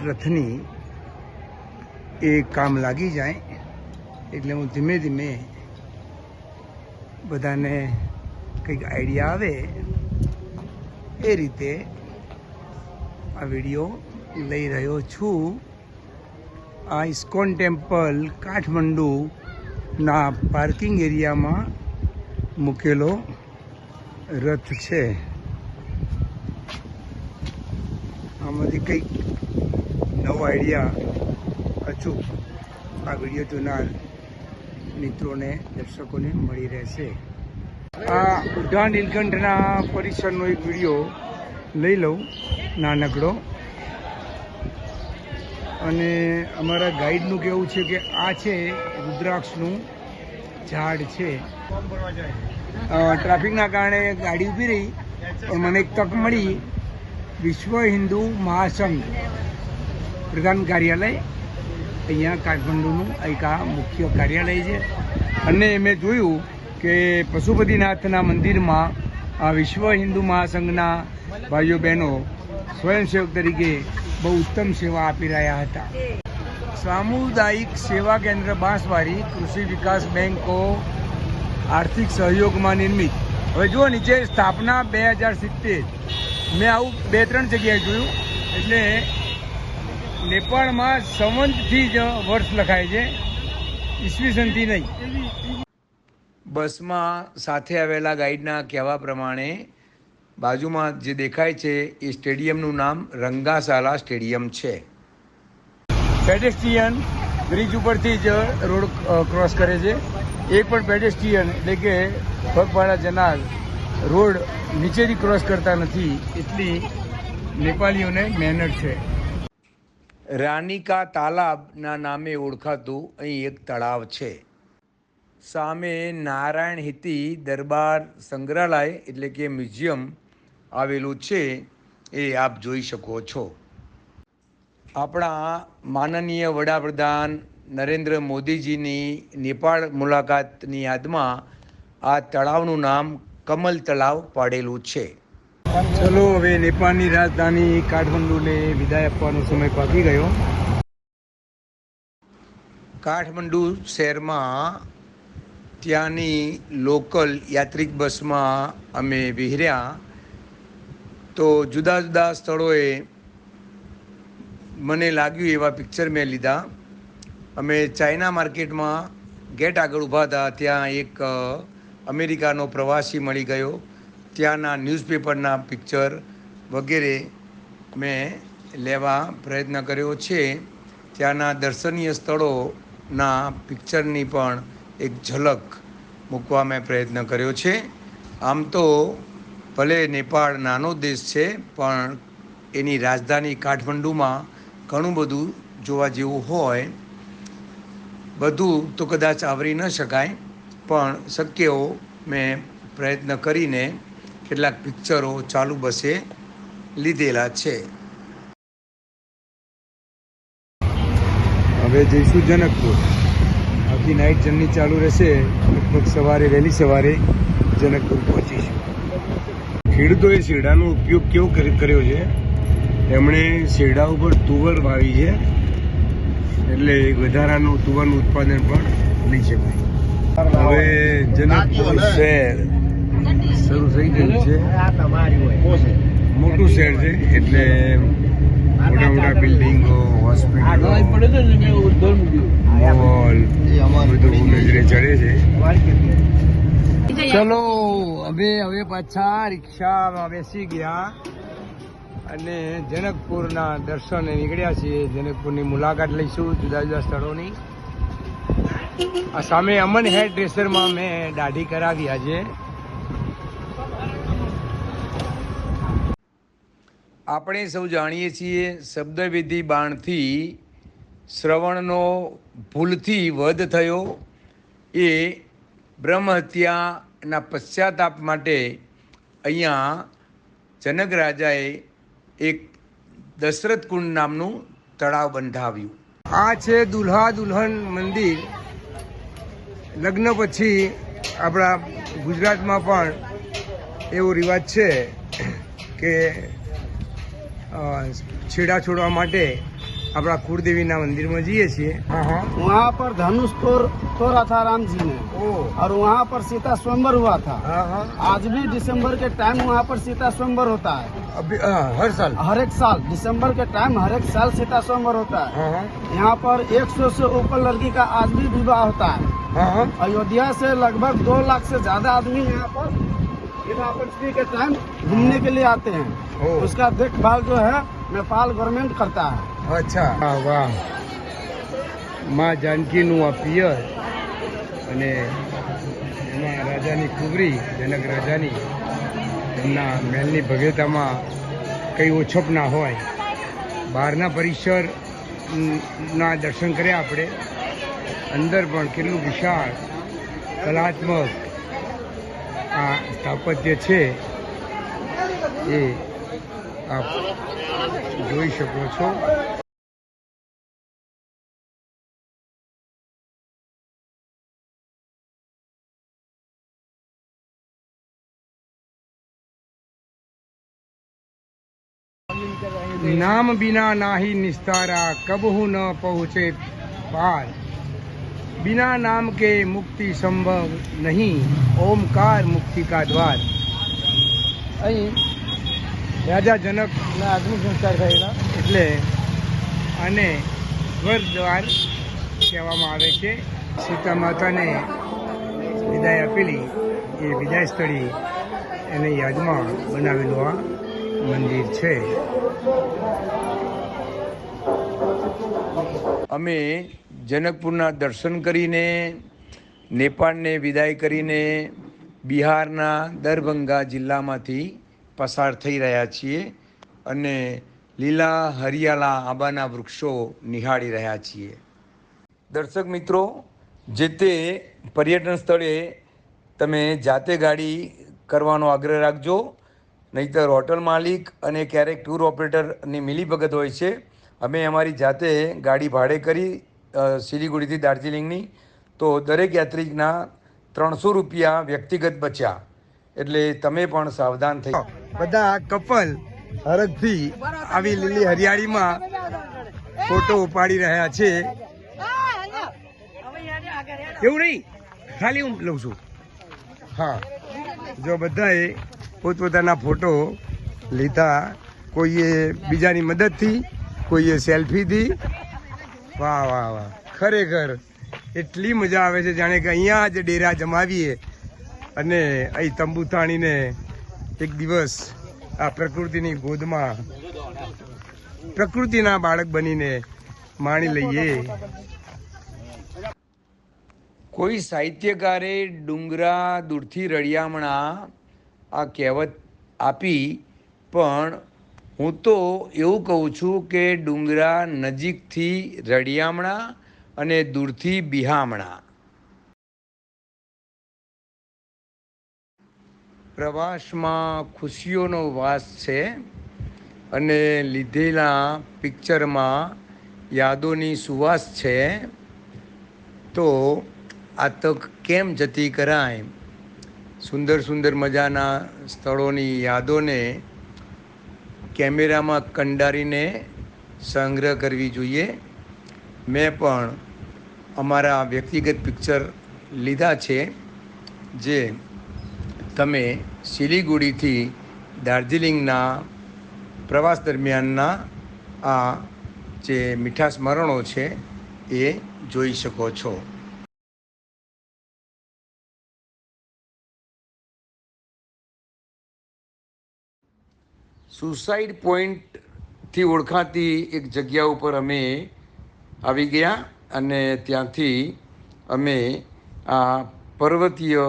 રથની એ કામ લાગી જાય. એટલે હું ધીમે ધીમે બધાને કંઈક આઈડિયા આવે એ રીતે આ વિડીયો લઈ રહ્યો છું. આ ઇસ્કોન ટેમ્પલ કાઠમંડુના પાર્કિંગ એરિયામાં મૂકેલો રથ છે. આમાંથી કંઈક નવો આઈડિયા અચૂક આ વિડીયો જોનાર મિત્રોને, દર્શકોને મળી રહેશે. આ ઉદ્યાન નીલકંઠના પરિસરનો એક વિડીયો લઈ લઉં નાનકડો. અને અમારા ગાઈડનું કહેવું છે કે આ છે રુદ્રાક્ષનું ઝાડ છે. ટ્રાફિકના કારણે ગાડી ઊભી રહી, પણ મને એક તક મળી. વિશ્વ હિન્દુ મહાસંઘ પ્રધાન કાર્યાલય અહીંયા કાઠમંડુનું એક આ મુખ્ય કાર્યાલય છે. અને મેં જોયું કે પશુપતિનાથના મંદિરમાં આ વિશ્વ હિન્દુ મહાસંઘના ભાઈઓ બહેનો સ્વયંસેવક તરીકે બહુ ઉત્તમ સેવા આપી રહ્યા હતા. સામુદાયિક સેવા કેન્દ્ર બાંસવાડી કૃષિ વિકાસ બેંકો આર્થિક સહયોગમાં નિર્મિત. હવે જુઓ નીચે સ્થાપના 2070. મેં આવું 2-3 જગ્યાએ જોયું. એટલે નેપાળમાં સંવંતથી જ વર્ષ લખાય છે, ઈસવીસનથી નહીં. બસમાં સાથે આવેલા ગાઈડના કહેવા પ્રમાણે બાજુમાં જે દેખાય છે એ સ્ટેડિયમનું નામ રંગાશાલા સ્ટેડિયમ છે. પેડેસ્ટ્રિયન બ્રિજ ઉપરથી જ રોડ ક્રોસ કરે છે. એક પણ પેડેસ્ટ્રિયન એટલે કે પગપાળા જનાર રોડ નીચેથી ક્રોસ કરતા નથી. એટલી નેપાળીઓને મહેનત છે. રાનિકા તાલાબના નામે ઓળખાતું અહીં એક તળાવ છે. સામે નારાયણ હિતી દરબાર સંગ્રહાલય એટલે કે મ્યુઝિયમ આવેલું છે, એ આપ જોઈ શકો છો. આપણા માનનીય વડાપ્રધાન નરેન્દ્ર મોદીજીની નેપાળ મુલાકાતની યાદમાં આ તળાવનું નામ કમલ તળાવ પાડેલું છે. ચલો હવે નેપાળની રાજધાની કાઠમંડુને વિદાય આપવાનો સમય પાકી ગયો. કાઠમંડુ શહેરમાં ત્યાંની લોકલ યાત્રિક બસમાં અમે વિહર્યા તો જુદા જુદા સ્થળોએ મને લાગ્યું એવા પિક્ચર મેં લીધા. અમે ચાઇના માર્કેટમાં ગેટ આગળ ઊભા હતા, ત્યાં એક અમેરિકાનો પ્રવાસી મળી ગયો. ત્યાંના ન્યૂઝપેપરના પિક્ચર વગેરે મેં લેવા પ્રયત્ન કર્યો છે. ત્યાંના દર્શનીય સ્થળોના પિક્ચરની પણ એક ઝલક મૂકવા મેં પ્રયત્ન કર્યો છે. આમ તો ભલે નેપાળ નાનો દેશ છે, પણ એની રાજધાની કાઠમંડુમાં ઘણું બધું જોવા જેવું હોય. બધું તો કદાચ આવરી ન શકાય, પણ શક્ય મેં પ્રયત્ન કરીને કેટલાક પિક્ચરો ચાલુ બસે લીધેલા છે. હવે જઈશું જનકપુર. આખી નાઇટ જર્ની ચાલુ રહેશે. લગભગ સવારે વહેલી સવારે જનકપુર પહોંચીશું. ખેડૂતોએ શેરડાનો ઉપયોગ કેવો કર્યો છે. એમણે શેરડા ઉપર તુવર વાવી છે, એટલે વધારાનું તુવરનું ઉત્પાદન પણ લઈ શકાય. હવે જનકપુર શહેર શરૂ થઈ ગયું છે. મોટું શહેર છે, એટલે મોટા મોટા બિલ્ડિંગો, હોસ્પિટલો, મોલ બધું નજરે ચડે છે. ચલો હવે પાછા રિક્ષામાં બેસી ગયા અને જનકપુરના દર્શને નીકળ્યા છીએ. જનકપુરની મુલાકાત લઈશું, જુદા જુદા સ્થળોની. આ સામે અમન હેર ડ્રેસરમાં મેં દાઢી કરાવી આજે. આપણે સૌ જાણીએ છીએ શબ્દવિધિ બાણથી શ્રવણનો ભૂલથી વધ થયો. એ બ્રહ્મહત્યાના પશ્ચાતાપ માટે અહીંયા જનક રાજાએ એક દશરથ કુંડ નામનું તળાવ બંધાવ્યું. આ છે દુલ્હા દુલ્હન મંદિર. લગ્ન પછી આપણા ગુજરાતમાં પણ એવો રિવાજ છે કે છેડા છોડવા માટે આપણા कुलदेवीના મંદિરમાં જઈએ છીએ. वहाँ पर धनुष तोड़ा था राम जी ने, और वहाँ पर सीता स्वयंवर हुआ था. आज भी दिसंबर के टाइम वहाँ पर सीता स्वयंवर होता है. अभी हर साल हर एक साल दिसंबर के टाइम हर एक साल सीता स्वयंवर होता है. यहाँ पर 100 से ऊपर लड़की का आज भी विवाह होता है. अयोध्या से लगभग 2 लाख से ज्यादा आदमी यहाँ पर विवाह पंचमी के टाइम घूमने के लिए आते हैं. उसका देखभाल जो है नेपाल गवर्नमेंट करता है. અચ્છા, વાહ. માં જાનકીનું આ પિયર અને એમાં રાજાની કુંવરી, જનક રાજાની, એમના મહેલની ભવ્યતામાં કંઈ ઓછપ ના હોય. બહારના પરિસરના દર્શન કર્યા આપણે. અંદર પણ કેટલું વિશાળ કલાત્મક આ સ્થાપત્ય છે એ આપ જોઈ શકો છો. नाम बिना नाही निस्तारा कबहू न पहुँचे पार. बिना नाम के मुक्ति संभव नहीं, ओमकार मुक्ति का द्वार. અહીં રાજા જનકના અગ્નિ સંસ્કાર થયેલા, એટલે આને સ્વર્ગ દ્વાર કહેવામાં આવે છે. સીતા માતાને વિદાય આપેલી એ વિદાય સ્થળી એની યાદમાં બનાવેલું આ મંદિર છે. અમે જનકપુરના દર્શન કરીને, નેપાળને વિદાય કરીને બિહારના દરભંગા જિલ્લામાંથી પસાર થઈ રહ્યા છીએ અને લીલા હરિયાળા આંબાના વૃક્ષો નિહાળી રહ્યા છીએ. દર્શક મિત્રો, જે તે પર્યટન સ્થળે તમે જાતે ગાડી કરવાનો આગ્રહ રાખજો, નહીંતર હોટલ માલિક અને ક્યારેક ટૂર ઓપરેટરની મિલીભગત હોય છે. અમે અમારી જાતે ગાડી ભાડે કરી સિલિગુડીથી દાર્જિલિંગની, તો દરેક યાત્રિકના 300 રૂપિયા વ્યક્તિગત બચ્યા. એટલે તમે પણ સાવધાન થઈ. બધા કપલ હરખથી આવી લીલી હરિયાળીમાં ફોટો ઉપાડી રહ્યા છે. એવું નહીં, ખાલી હું લઉં છું. હા, જો બધાએ પોતપોતાના ફોટો લીધા. કોઈએ બીજાની મદદથી, કોઈએ સેલ્ફીથી. વાહ વાહ વાહ, ખરેખર એટલી મજા આવે છે જાણે કે અહીંયા જ ડેરા જમાવીએ અને અહીં તંબુ તાણીને એક દિવસ આ પ્રકૃતિની ગોદમાં પ્રકૃતિના બાળક બનીને માણી લઈએ. કોઈ સાહિત્યકારે ડુંગરા દૂરથી રળિયામણા આ કહેવત આપી, પણ હું તો એવું કહું છું કે ડુંગરા નજીકથી રળિયામણા અને દૂરથી બિહામણા. પ્રવાસમાં ખુશીઓનો વાસ છે અને લીધેલા પિક્ચરમાં યાદોની સુવાસ છે. તો આ તક કેમ જતી કરાય? સુંદર સુંદર મજાના સ્થળોની યાદોને કેમેરામાં કંડારીને સંગ્રહ કરવી જોઈએ. મેં પણ અમારા વ્યક્તિગત પિક્ચર લીધા છે, જે તમે સિલિગુડીથી દાર્જિલિંગના પ્રવાસ દરમિયાનના આ જે મીઠા સ્મરણો છે એ જોઈ શકો છો. સુસાઇડ પોઈન્ટથી ઓળખાતી એક જગ્યા ઉપર અમે આવી ગયા અને ત્યાંથી અમે આ પર્વતીય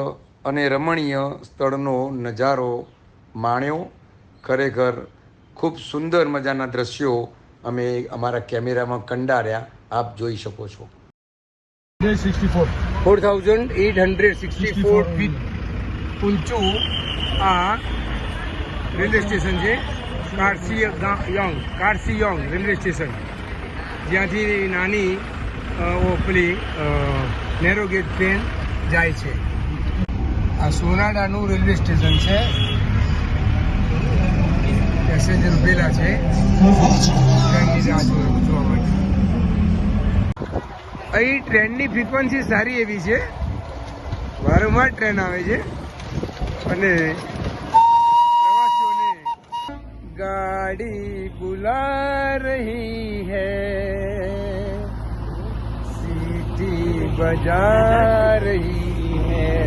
અને રમણીય સ્થળનો નજારો માણ્યો. ખરેખર ખૂબ સુંદર મજાના દ્રશ્યો અમે અમારા કેમેરામાં કંડાર્યા. આપ જોઈ શકો છો. 4864 ફીટ ઊંચું આ રેલવે સ્ટેશન છે. કાર્સીયોંગ રેલવે સ્ટેશન, જ્યાંથી નાની પેલી નેરો ગેજ ટ્રેન જાય છે. આ સોનાડાનું રેલવે સ્ટેશન છે. પેસેન્જર ઉભેલા છે ટ્રેનની રાહ જોવા માટે. અહીં ટ્રેનની ફ્રિકવન્સી સારી એવી છે, વારંવાર ટ્રેન આવે છે અને પ્રવાસીઓને ગાડી બુલા રહી હૈ, સીટી બજા રહી હૈ.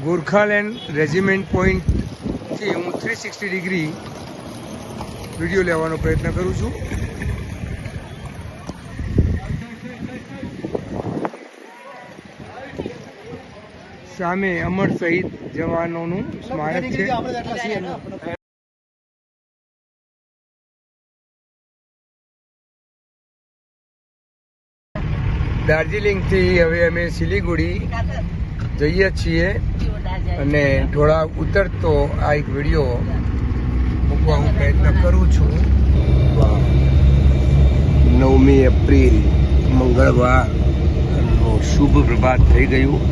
ગોરખાલેન્ડ રેજિમેન્ટ પોઈન્ટથી હું 360 ડિગ્રી વિડીયો લેવાનો પ્રયત્ન કરું છું. સામે અમર શહીદ જવાનોનું સ્મારક છે. દાર્જિલિંગથી હવે અમે સિલિગુડી જઈએ છીએ અને થોડા ઉતરતો આ એક વિડીયો મૂકવા હું પ્રયત્ન કરું છું. 9મી એપ્રિલ મંગળવાર શુભ પ્રભાત થઈ ગયું.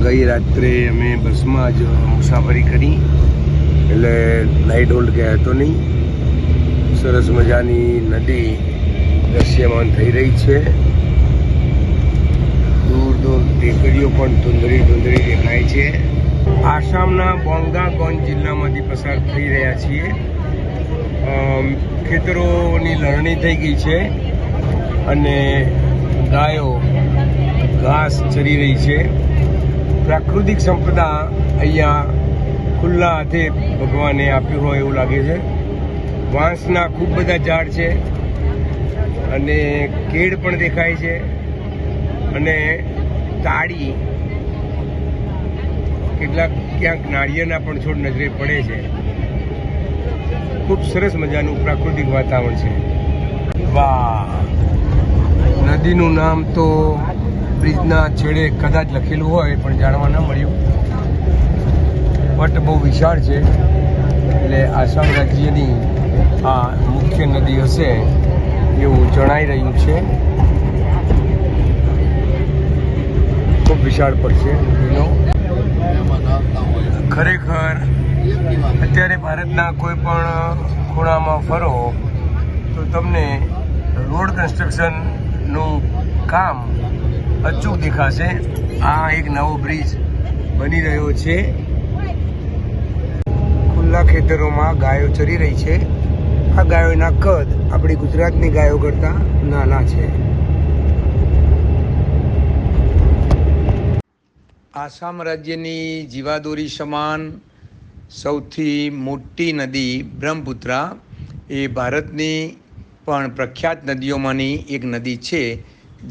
ગઈ રાત્રે અમે બસમાં જ મુસાફરી કરી, એટલે નાઇટ હોલ્ડ ગયા હતો નહીં. સરસ મજાની નદી દ્રશ્યમાન થઈ રહી છે. દૂર દૂર ટેકરીઓ પણ ધૂંધળી દેખાય છે. આસામના બોંગાગોન જિલ્લામાંથી પસાર થઈ રહ્યા છીએ. ખેતરોની લણણી થઈ ગઈ છે અને ગાયો ઘાસ ચરી રહી છે. પ્રાકૃતિક સંપદા અહીંયા ખુલ્લા હાથે ભગવાને આપ્યું હોય એવું લાગે છે. વાંસના ખૂબ બધા ઝાડ છે અને કેળ પણ દેખાય છે અને તાળી, કેટલાક ક્યાંક નાળિયેરના પણ છોડ નજરે પડે છે. ખૂબ સરસ મજાનું પ્રાકૃતિક વાતાવરણ છે. વાહ! નદીનું નામ તો બ્રિજના છેડે કદાચ લખેલું હોય પણ જાણવા ન મળ્યું. વટ બહુ વિશાળ છે, એટલે આસામ રાજ્યની આ મુખ્ય નદી હશે એવું જણાઈ રહ્યું છે. ખૂબ વિશાળ પડશે નદીનો. ખરેખર અત્યારે ભારતના કોઈ પણ ખૂણામાં ફરો તો તમને રોડ કન્સ્ટ્રક્શનનું કામ અચૂક દેખાશે. આ એક નવો બ્રિજ બની રહ્યો છે. ખુલ્લા ખેતરોમાં ગાયો ચરી રહી છે. આ ગાયોના કદ આપણી ગુજરાતની ગાયો કરતાં નાના છે. આસામ રાજ્યની જીવાદોરી સમાન સૌથી મોટી નદી બ્રહ્મપુત્રા એ ભારતની પણ પ્રખ્યાત નદીઓમાંની એક નદી છે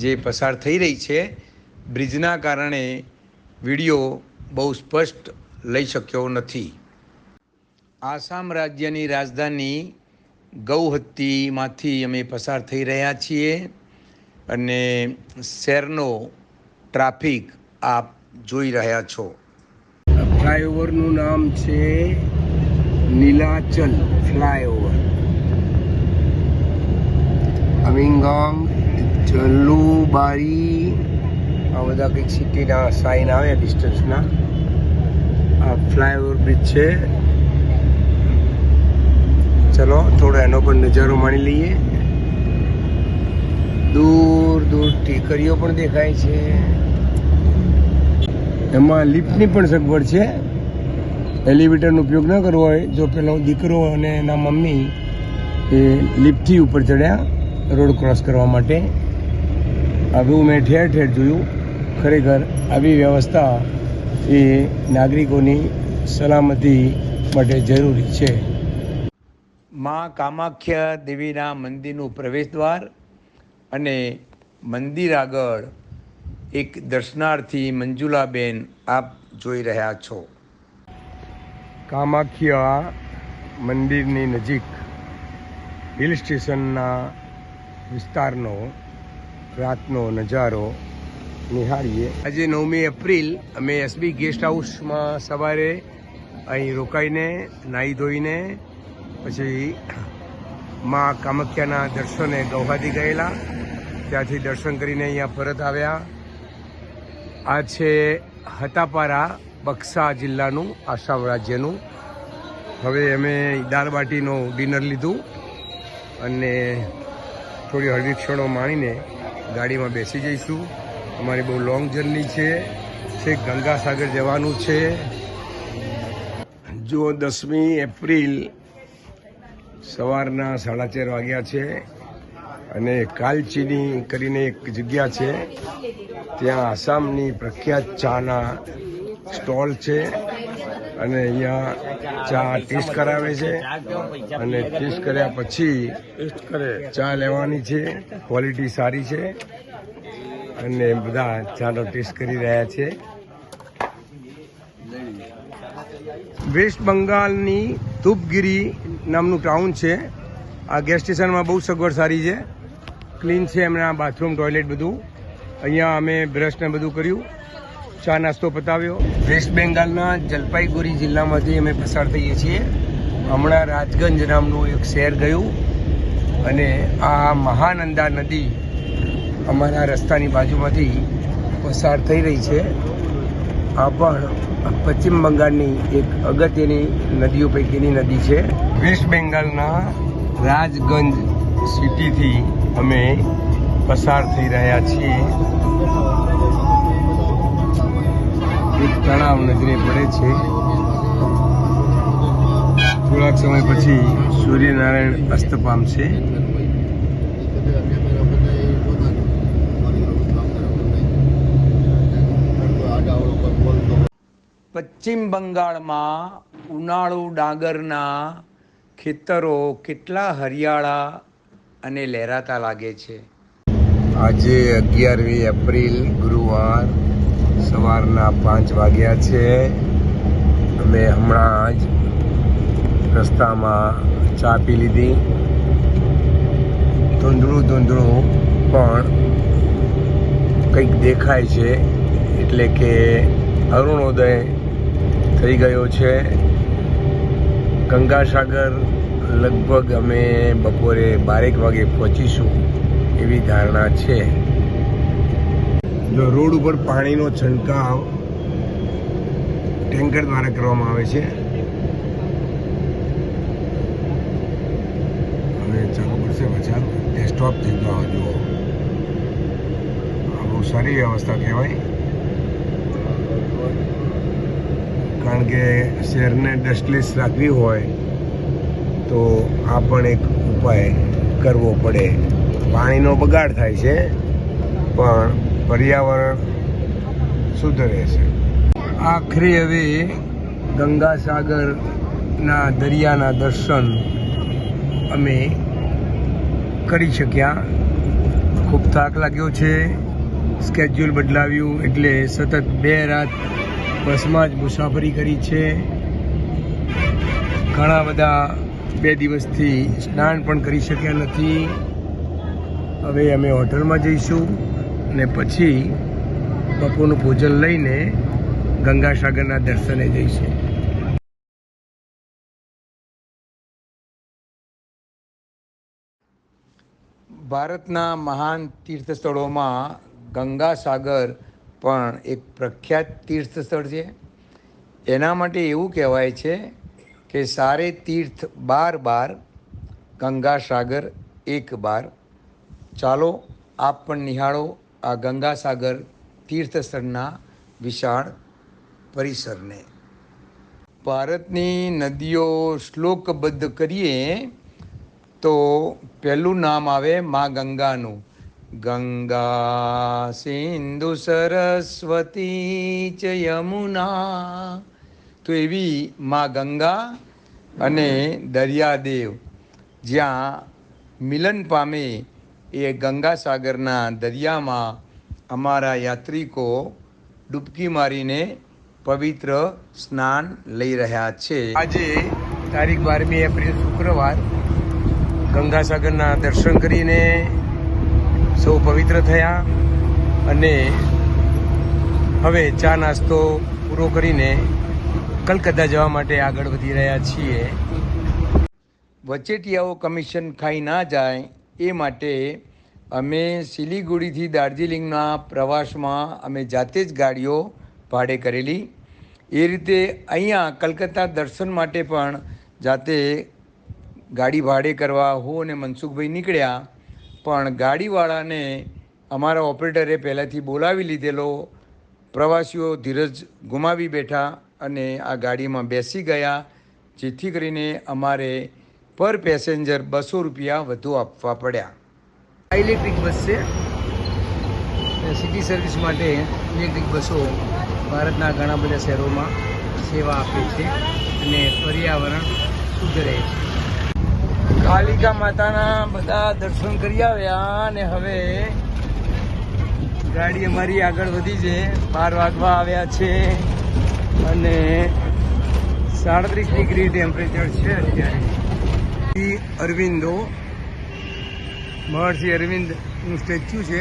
જે પસાર થઈ રહી છે. બ્રિજના કારણે વિડીયો બહુ સ્પષ્ટ લઈ શક્યો નથી. આસામ રાજ્યની રાજધાની ગૌહત્તીમાંથી અમે પસાર થઈ રહ્યા છીએ. અને શહેરનો ટ્રાફિક આપ જોઈ રહ્યા છો. ફ્લાયઓવરનું નામ છે નીલાચલ ફ્લાયઓવર. અમિંગોંગ, જલુબારી, આ બધા કંઈક સિટીના સાઇન આવે ડિસ્ટન્સના. આ ફ્લાયઓવર બ્રિજ છે. ચલો થોડો એનો પણ નજારો માણી લઈએ. દૂર દૂર ટેકરીઓ પણ દેખાય છે. એમાં લિફ્ટની પણ સગવડ છે. એલિવેટરનો ઉપયોગ ન કરવો હોય જો પેલો દીકરો અને એના મમ્મી એ લિફ્ટથી ઉપર ચડ્યા રોડ ક્રોસ કરવા માટે. આવું મેં ઠેર ઠેર જોયું. ખરેખર આવી વ્યવસ્થા એ નાગરિકોની સલામતી માટે જરૂરી છે. મા કામાખ્યા દેવીના મંદિરનું પ્રવેશદ્વાર અને મંદિર આગળ એક દર્શનાર્થી મંજુલાબેન આપ જોઈ રહ્યા છો. કામાખ્યા મંદિરની નજીક હિલ સ્ટેશનના વિસ્તારનો રાતનો નજારો નિહાળીએ. આજે 9મી એપ્રિલ અમે એસબી ગેસ્ટ હાઉસમાં સવારે અહીં રોકાઈને નાહી ધોઈને પછી મા કામાખ્યાના દર્શને ગૌહાટી ગયેલા. ત્યાંથી દર્શન કરીને અહીંયા પરત આવ્યા. આ છે હતાપારા, બક્સા જિલ્લાનું, આસામ રાજ્યનું. હવે અમે દાળ બાટીનું ડિનર લીધું અને થોડી હળવી ક્ષણો માણીને ગાડીમાં બેસી જઈશું. અમારી બહુ લોંગ જર્ની છે. છેક ગંગાસાગર જવાનું છે. જો 10મી એપ્રિલ સવારના 4:30 વાગ્યા છે અને કાલચીની કરીને એક જગ્યા છે. ત્યાં આસામની પ્રખ્યાત ચાના સ્ટોલ છે અને અહીંયા ચા ટેસ્ટ કરાવે છે અને ટેસ્ટ કર્યા પછી ચા લેવાની છે. ક્વોલિટી સારી છે અને બધા ચાનો ટેસ્ટ કરી રહ્યા છે. વેસ્ટ બંગાળની ધૂપગીરી નામનું ટાઉન છે. આ ગેસ સ્ટેશનમાં બહુ સગવડ સારી છે. ક્લીન છે એમના બાથરૂમ, ટોયલેટ બધું. અહીંયા અમે બ્રશ ને બધું કર્યું, ચા નાસ્તો પતાવ્યો. વેસ્ટ બેંગાલના જલપાઈગુડી જિલ્લામાંથી અમે પસાર થઈએ છીએ. હમણાં રાજગંજ નામનું એક શહેર ગયું અને આ મહાનંદા નદી અમારા રસ્તાની બાજુમાંથી પસાર થઈ રહી છે. આ પણ પશ્ચિમ બંગાળની એક અગત્યની નદીઓ પૈકીની નદી છે. વેસ્ટ બેંગાલના રાજગંજ સિટીથી અમે પસાર થઈ રહ્યા છીએ. એક તળાવ નજરે પડે છે. થોડાક સમય પછી સૂર્યનારાયણ અસ્ત પામશે. પશ્ચિમ બંગાળમાં ઉનાળુ ડાંગરના ખેતરો કેટલા હરિયાળા અને લહેરાતા લાગે છે. આજે 11મી એપ્રિલ ગુરુવાર સવારના 5 વાગ્યા છે. અમે હમણાં જ રસ્તામાં ચા પી લીધી. ધૂંધળું ધૂંધળું પણ કંઈક દેખાય છે, એટલે કે અરુણોદય થઈ ગયો છે. ગંગાસાગર લગભગ અમે બપોરે 12 વાગે પહોંચીશું એવી ધારણા છે. જો રોડ ઉપર પાણીનો છંટકાવ ટેન્કર દ્વારા કરવામાં આવે છે. હવે ચાલુ કરશે પછી સ્ટોપ થઈ ગયો. જુઓ, આ બહુ સારી વ્યવસ્થા કહેવાય, કારણ કે શહેરને ડસ્ટલેસ રાખવી હોય તો આ પણ એક ઉપાય કરવો પડે. પાણીનો બગાડ થાય છે પણ પર્યાવરણ શુદ્ધ રહેશે. આખરે હવે ગંગાસાગરના દરિયાના દર્શન અમે કરી શક્યા. ખૂબ થાક લાગ્યો છે. સ્કેડ્યુલ બદલાવ્યું એટલે સતત 2 રાત બસમાં જ મુસાફરી કરી છે. ઘણા બધા 2 દિવસથી સ્નાન પણ કરી શક્યા નથી. હવે અમે હોટલમાં જઈશું અને પછી બપોરનું ભોજન લઈને ગંગાસાગરના દર્શને જઈશું. ભારતના મહાન તીર્થ સ્થળોમાં ગંગાસાગર પણ એક પ્રખ્યાત તીર્થ સ્થળ છે. એના માટે એવું કહેવાય છે કે સારે તીર્થ 12 બાર, ગંગાસાગર 1 બાર. ચાલો આપ પણ નિહાળો આ ગંગાસાગર તીર્થ સ્થળના વિશાળ પરિસરને. ભારતની નદીઓ શ્લોકબદ્ધ કરીએ તો પહેલું નામ આવે મા ગંગાનું. ગંગા સિંધુ સરસ્વતી ચ યમુના. તો એવી મા ગંગા અને દરિયાદેવ જ્યાં મિલન પામે એ ગંગાસાગરના દરિયામાં અમારા યાત્રિકો ડૂબકી મારીને પવિત્ર સ્નાન લઈ રહ્યા છે. આજે તારીખ 12મી એપ્રિલ શુક્રવાર ગંગાસાગરના દર્શન કરીને સૌ પવિત્ર થયા અને હવે ચા નાસ્તો પૂરો કરીને કલકત્તા જવા માટે આગળ વધી રહ્યા છીએ. વચેટિયાઓ કમિશન ખાઈ ના જાય એ માટે અમે સિલિગુડીથી દાર્જિલિંગના પ્રવાસમાં અમે જાતે જ ગાડીઓ ભાડે કરેલી. એ રીતે અહીંયા કલકત્તા દર્શન માટે પણ જાતે ગાડી ભાડે કરવા હું અને મનસુખભાઈ નીકળ્યા. પણ ગાડીવાળાને અમારા ઓપરેટરે પહેલાંથી બોલાવી લીધેલો. પ્રવાસીઓ ધીરજ ગુમાવી બેઠા અને આ ગાડીમાં બેસી ગયા, જેથી કરીને અમારે પર પેસેન્જર 200 રૂપિયા વધુ આપવા પડ્યા. ઇલેક્ટ્રિક બસ છે. સિટી સર્વિસ માટે ઇલેક્ટ્રિક બસો ભારતના ઘણા બધા શહેરોમાં સેવા આપે છે અને પર્યાવરણ શુદ્ધ રહે છે. કાલિકા માતાના બધા દર્શન કરી આવ્યા અને હવે ગાડી અમારી આગળ વધી છે. 12 વાગવા આવ્યા છે અને 37 ડિગ્રી ટેમ્પરેચર છે અત્યારે. અરવિંદો મહર્ષિ અરવિંદનું સ્ટેચ્યુ છે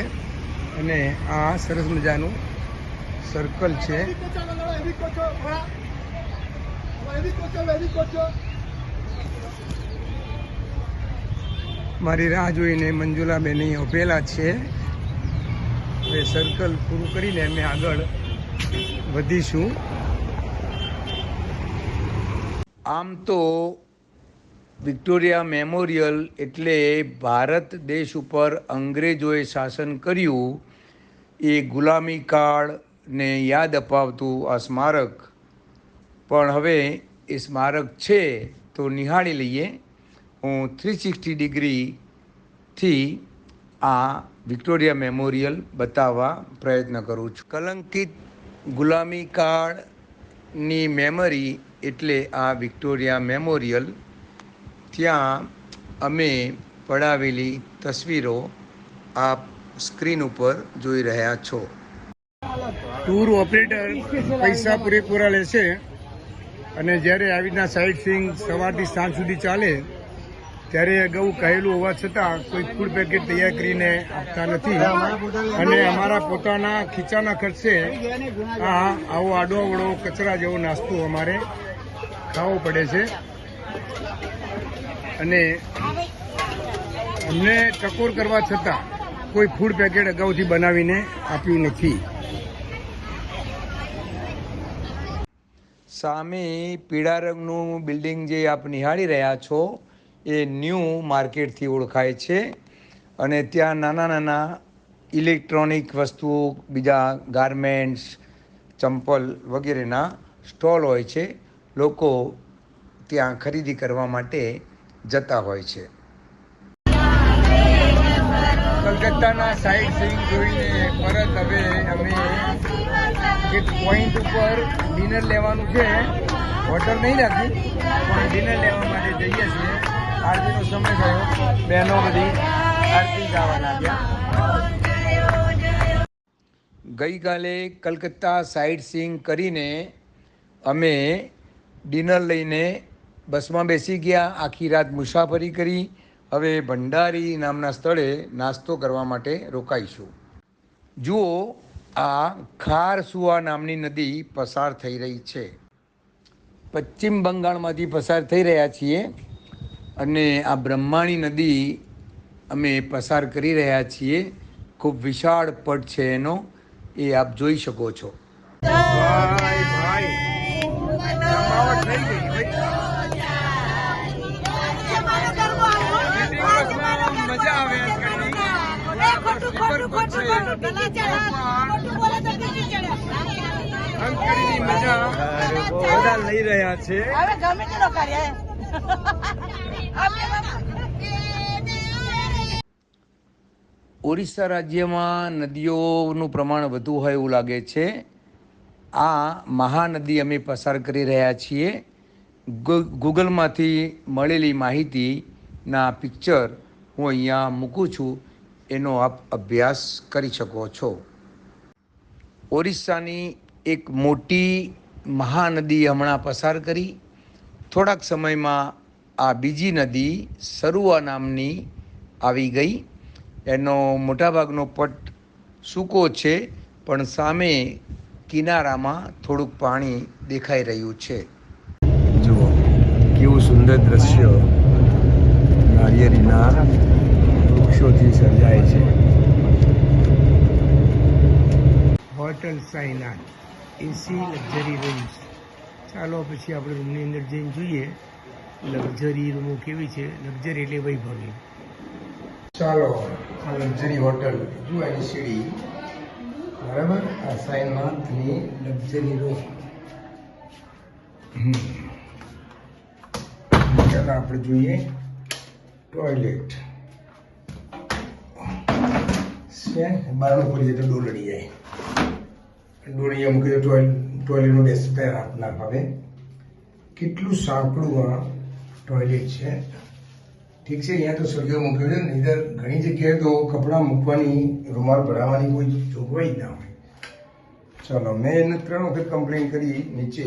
અને આ સરસ મજાનું સર્કલ છે. મારી રાહ જોઈને મંજુલાબેન અહીં ઉભેલા છે. હવે સર્કલ પૂરું કરીને અમે આગળ વધીશું. આમ તો વિક્ટોરિયા મેમોરિયલ એટલે ભારત દેશ ઉપર અંગ્રેજોએ શાસન કર્યું એ ગુલામી કાળને યાદ અપાવતું આ સ્મારક. પણ હવે એ સ્મારક છે તો નિહાળી લઈએ. હું 360 ડિગ્રીથી આ વિક્ટોરિયા મેમોરિયલ બતાવવા પ્રયત્ન કરું છું. કલંકિત ગુલામી કાળની મેમરી એટલે આ વિક્ટોરિયા મેમોરિયલ. ત્યાં અમે પડાવેલી તસવીરો આપ સ્ક્રીન ઉપર જોઈ રહ્યા છો. ટૂર ઓપરેટર પૈસા પૂરેપૂરા લેશે અને જ્યારે આવી રીતના સાઇટ સીઇંગ સવારથી સાંજ સુધી ચાલે ત્યારે અગાઉ કહેલું હોવા છતાં કોઈ ફૂડ પેકેટ તૈયાર કરીને આપતા નથી અને અમારા પોતાના ખીચાના ખર્ચે આવો આડોઅવળો કચરા જેવો નાસ્તો અમારે ખાવો પડે છે અને અમને ટકોર કરવા છતાં કોઈ ફૂડ પેકેટ અગાઉથી બનાવીને આપ્યું નથી. સામે પીળા રંગનું બિલ્ડિંગ જે આપ નિહાળી રહ્યા છો એ ન્યૂ માર્કેટથી ઓળખાય છે અને ત્યાં નાના નાના ઇલેક્ટ્રોનિક વસ્તુઓ, બીજા ગાર્મેન્ટ્સ, ચંપલ વગેરેના સ્ટોલ હોય છે. લોકો ત્યાં ખરીદી કરવા માટે જતા હોય છે. કલકત્તાના સાઇટ સીઇંગ જોઈને પરત હવે અમે એક પોઈન્ટ ઉપર ડિનર લેવાનું છે. હોટલ નહીં રાખી પણ ડિનર લેવા માટે જઈએ છીએ. આરતીનો સમય થયો, બહેનો બધી આરતી ગાવા લાગ્યા. ગઈકાલે કલકત્તા સાઇટ સીઇંગ કરીને અમે ડિનર લઈને બસમાં બેસી ગયા. આખી રાત મુસાફરી કરી. હવે ભંડારી નામના સ્થળે નાસ્તો કરવા માટે રોકાઈશું. જુઓ, આ ખારસુઆ નામની નદી પસાર થઈ રહી છે. પશ્ચિમ બંગાળમાંથી પસાર થઈ રહ્યા છીએ અને આ બ્રહ્માણી નદી અમે પસાર કરી રહ્યા છીએ. ખૂબ વિશાળ પટ છે એનો, એ આપ જોઈ શકો છો. ભાઈ ભાઈ જમાવટ થઈ ગઈ ભાઈ. મજા આવે અંકડીની મજા બધા લઈ રહ્યા છે. ઓરિસ્સા રાજ્યમાં નદીઓનું પ્રમાણ વધુ હોય એવું લાગે છે. આ મહાનદી અમે પસાર કરી રહ્યા છીએ. ગૂગલમાંથી મળેલી માહિતીના પિક્ચર હું અહીંયા મૂકું છું, એનો આપ અભ્યાસ કરી શકો છો. ઓરિસ્સાની એક મોટી મહાનદી હમણાં પસાર કરી. થોડાક સમયમાં આ બીજી નદી સરુઆ નામની આવી ગઈ. એનો મોટાભાગનો પટ સૂકો છે, પણ સામે કિનારામાં થોડુંક પાણી દેખાઈ રહ્યું છે. જુઓ કેવું સુંદર દ્રશ્ય નારિયેળીના વૃક્ષોથી સર્જાય છે. હોટલ સાઈનાથ એસી લક્ઝરી રૂમ્સ. ચાલો પછી આપણે રૂમની અંદર જઈને જોઈએ લક્ઝરી રૂમો કેવી છે. લક્ઝરી એટલે વૈભવી. ચાલો આ લક્ઝરી હોટલ જુઓ એની સીડી, બરાબર. આ સાઈનાથની લક્ઝરી રૂમ. ચાલો આપણે જોઈએ ટોયલેટ છે. બારણું ખોલી જાય તો ડોલડી જાય. ડોળીએ મૂકી તો ટોયલેટનું ડેસ્પેર આપના હવે. કેટલું સાંકડું આ ટોયલેટ છે. ઠીક છે, અહીંયા તો સળિયો મૂક્યો છે, નહીંતર ઘણી જગ્યાએ તો કપડાં મૂકવાની, રૂમાલ ભરાવાની કોઈ જોગવાઈ જ ના હોય. ચલો, મેં એને 3 વખત કમ્પ્લેન કરી નીચે,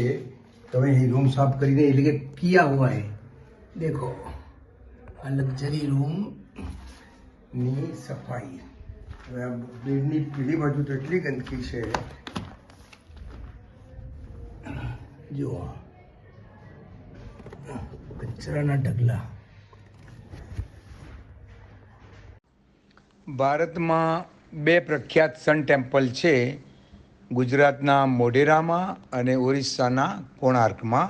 તમે એ રૂમ સાફ કરીને, એટલે કે કિયા હુઆ હે. દેખો આ લક્ઝરી રૂમની સફાઈ. હવે આ બેડની પીળી બાજુ તો એટલી ગંદકી છે. જુઓ કચરાના ઢગલા. ભારતમાં 2 પ્રખ્યાત સન ટેમ્પલ છે, ગુજરાતના મોઢેરામાં અને ઓરિસ્સાના કોણાર્કમાં.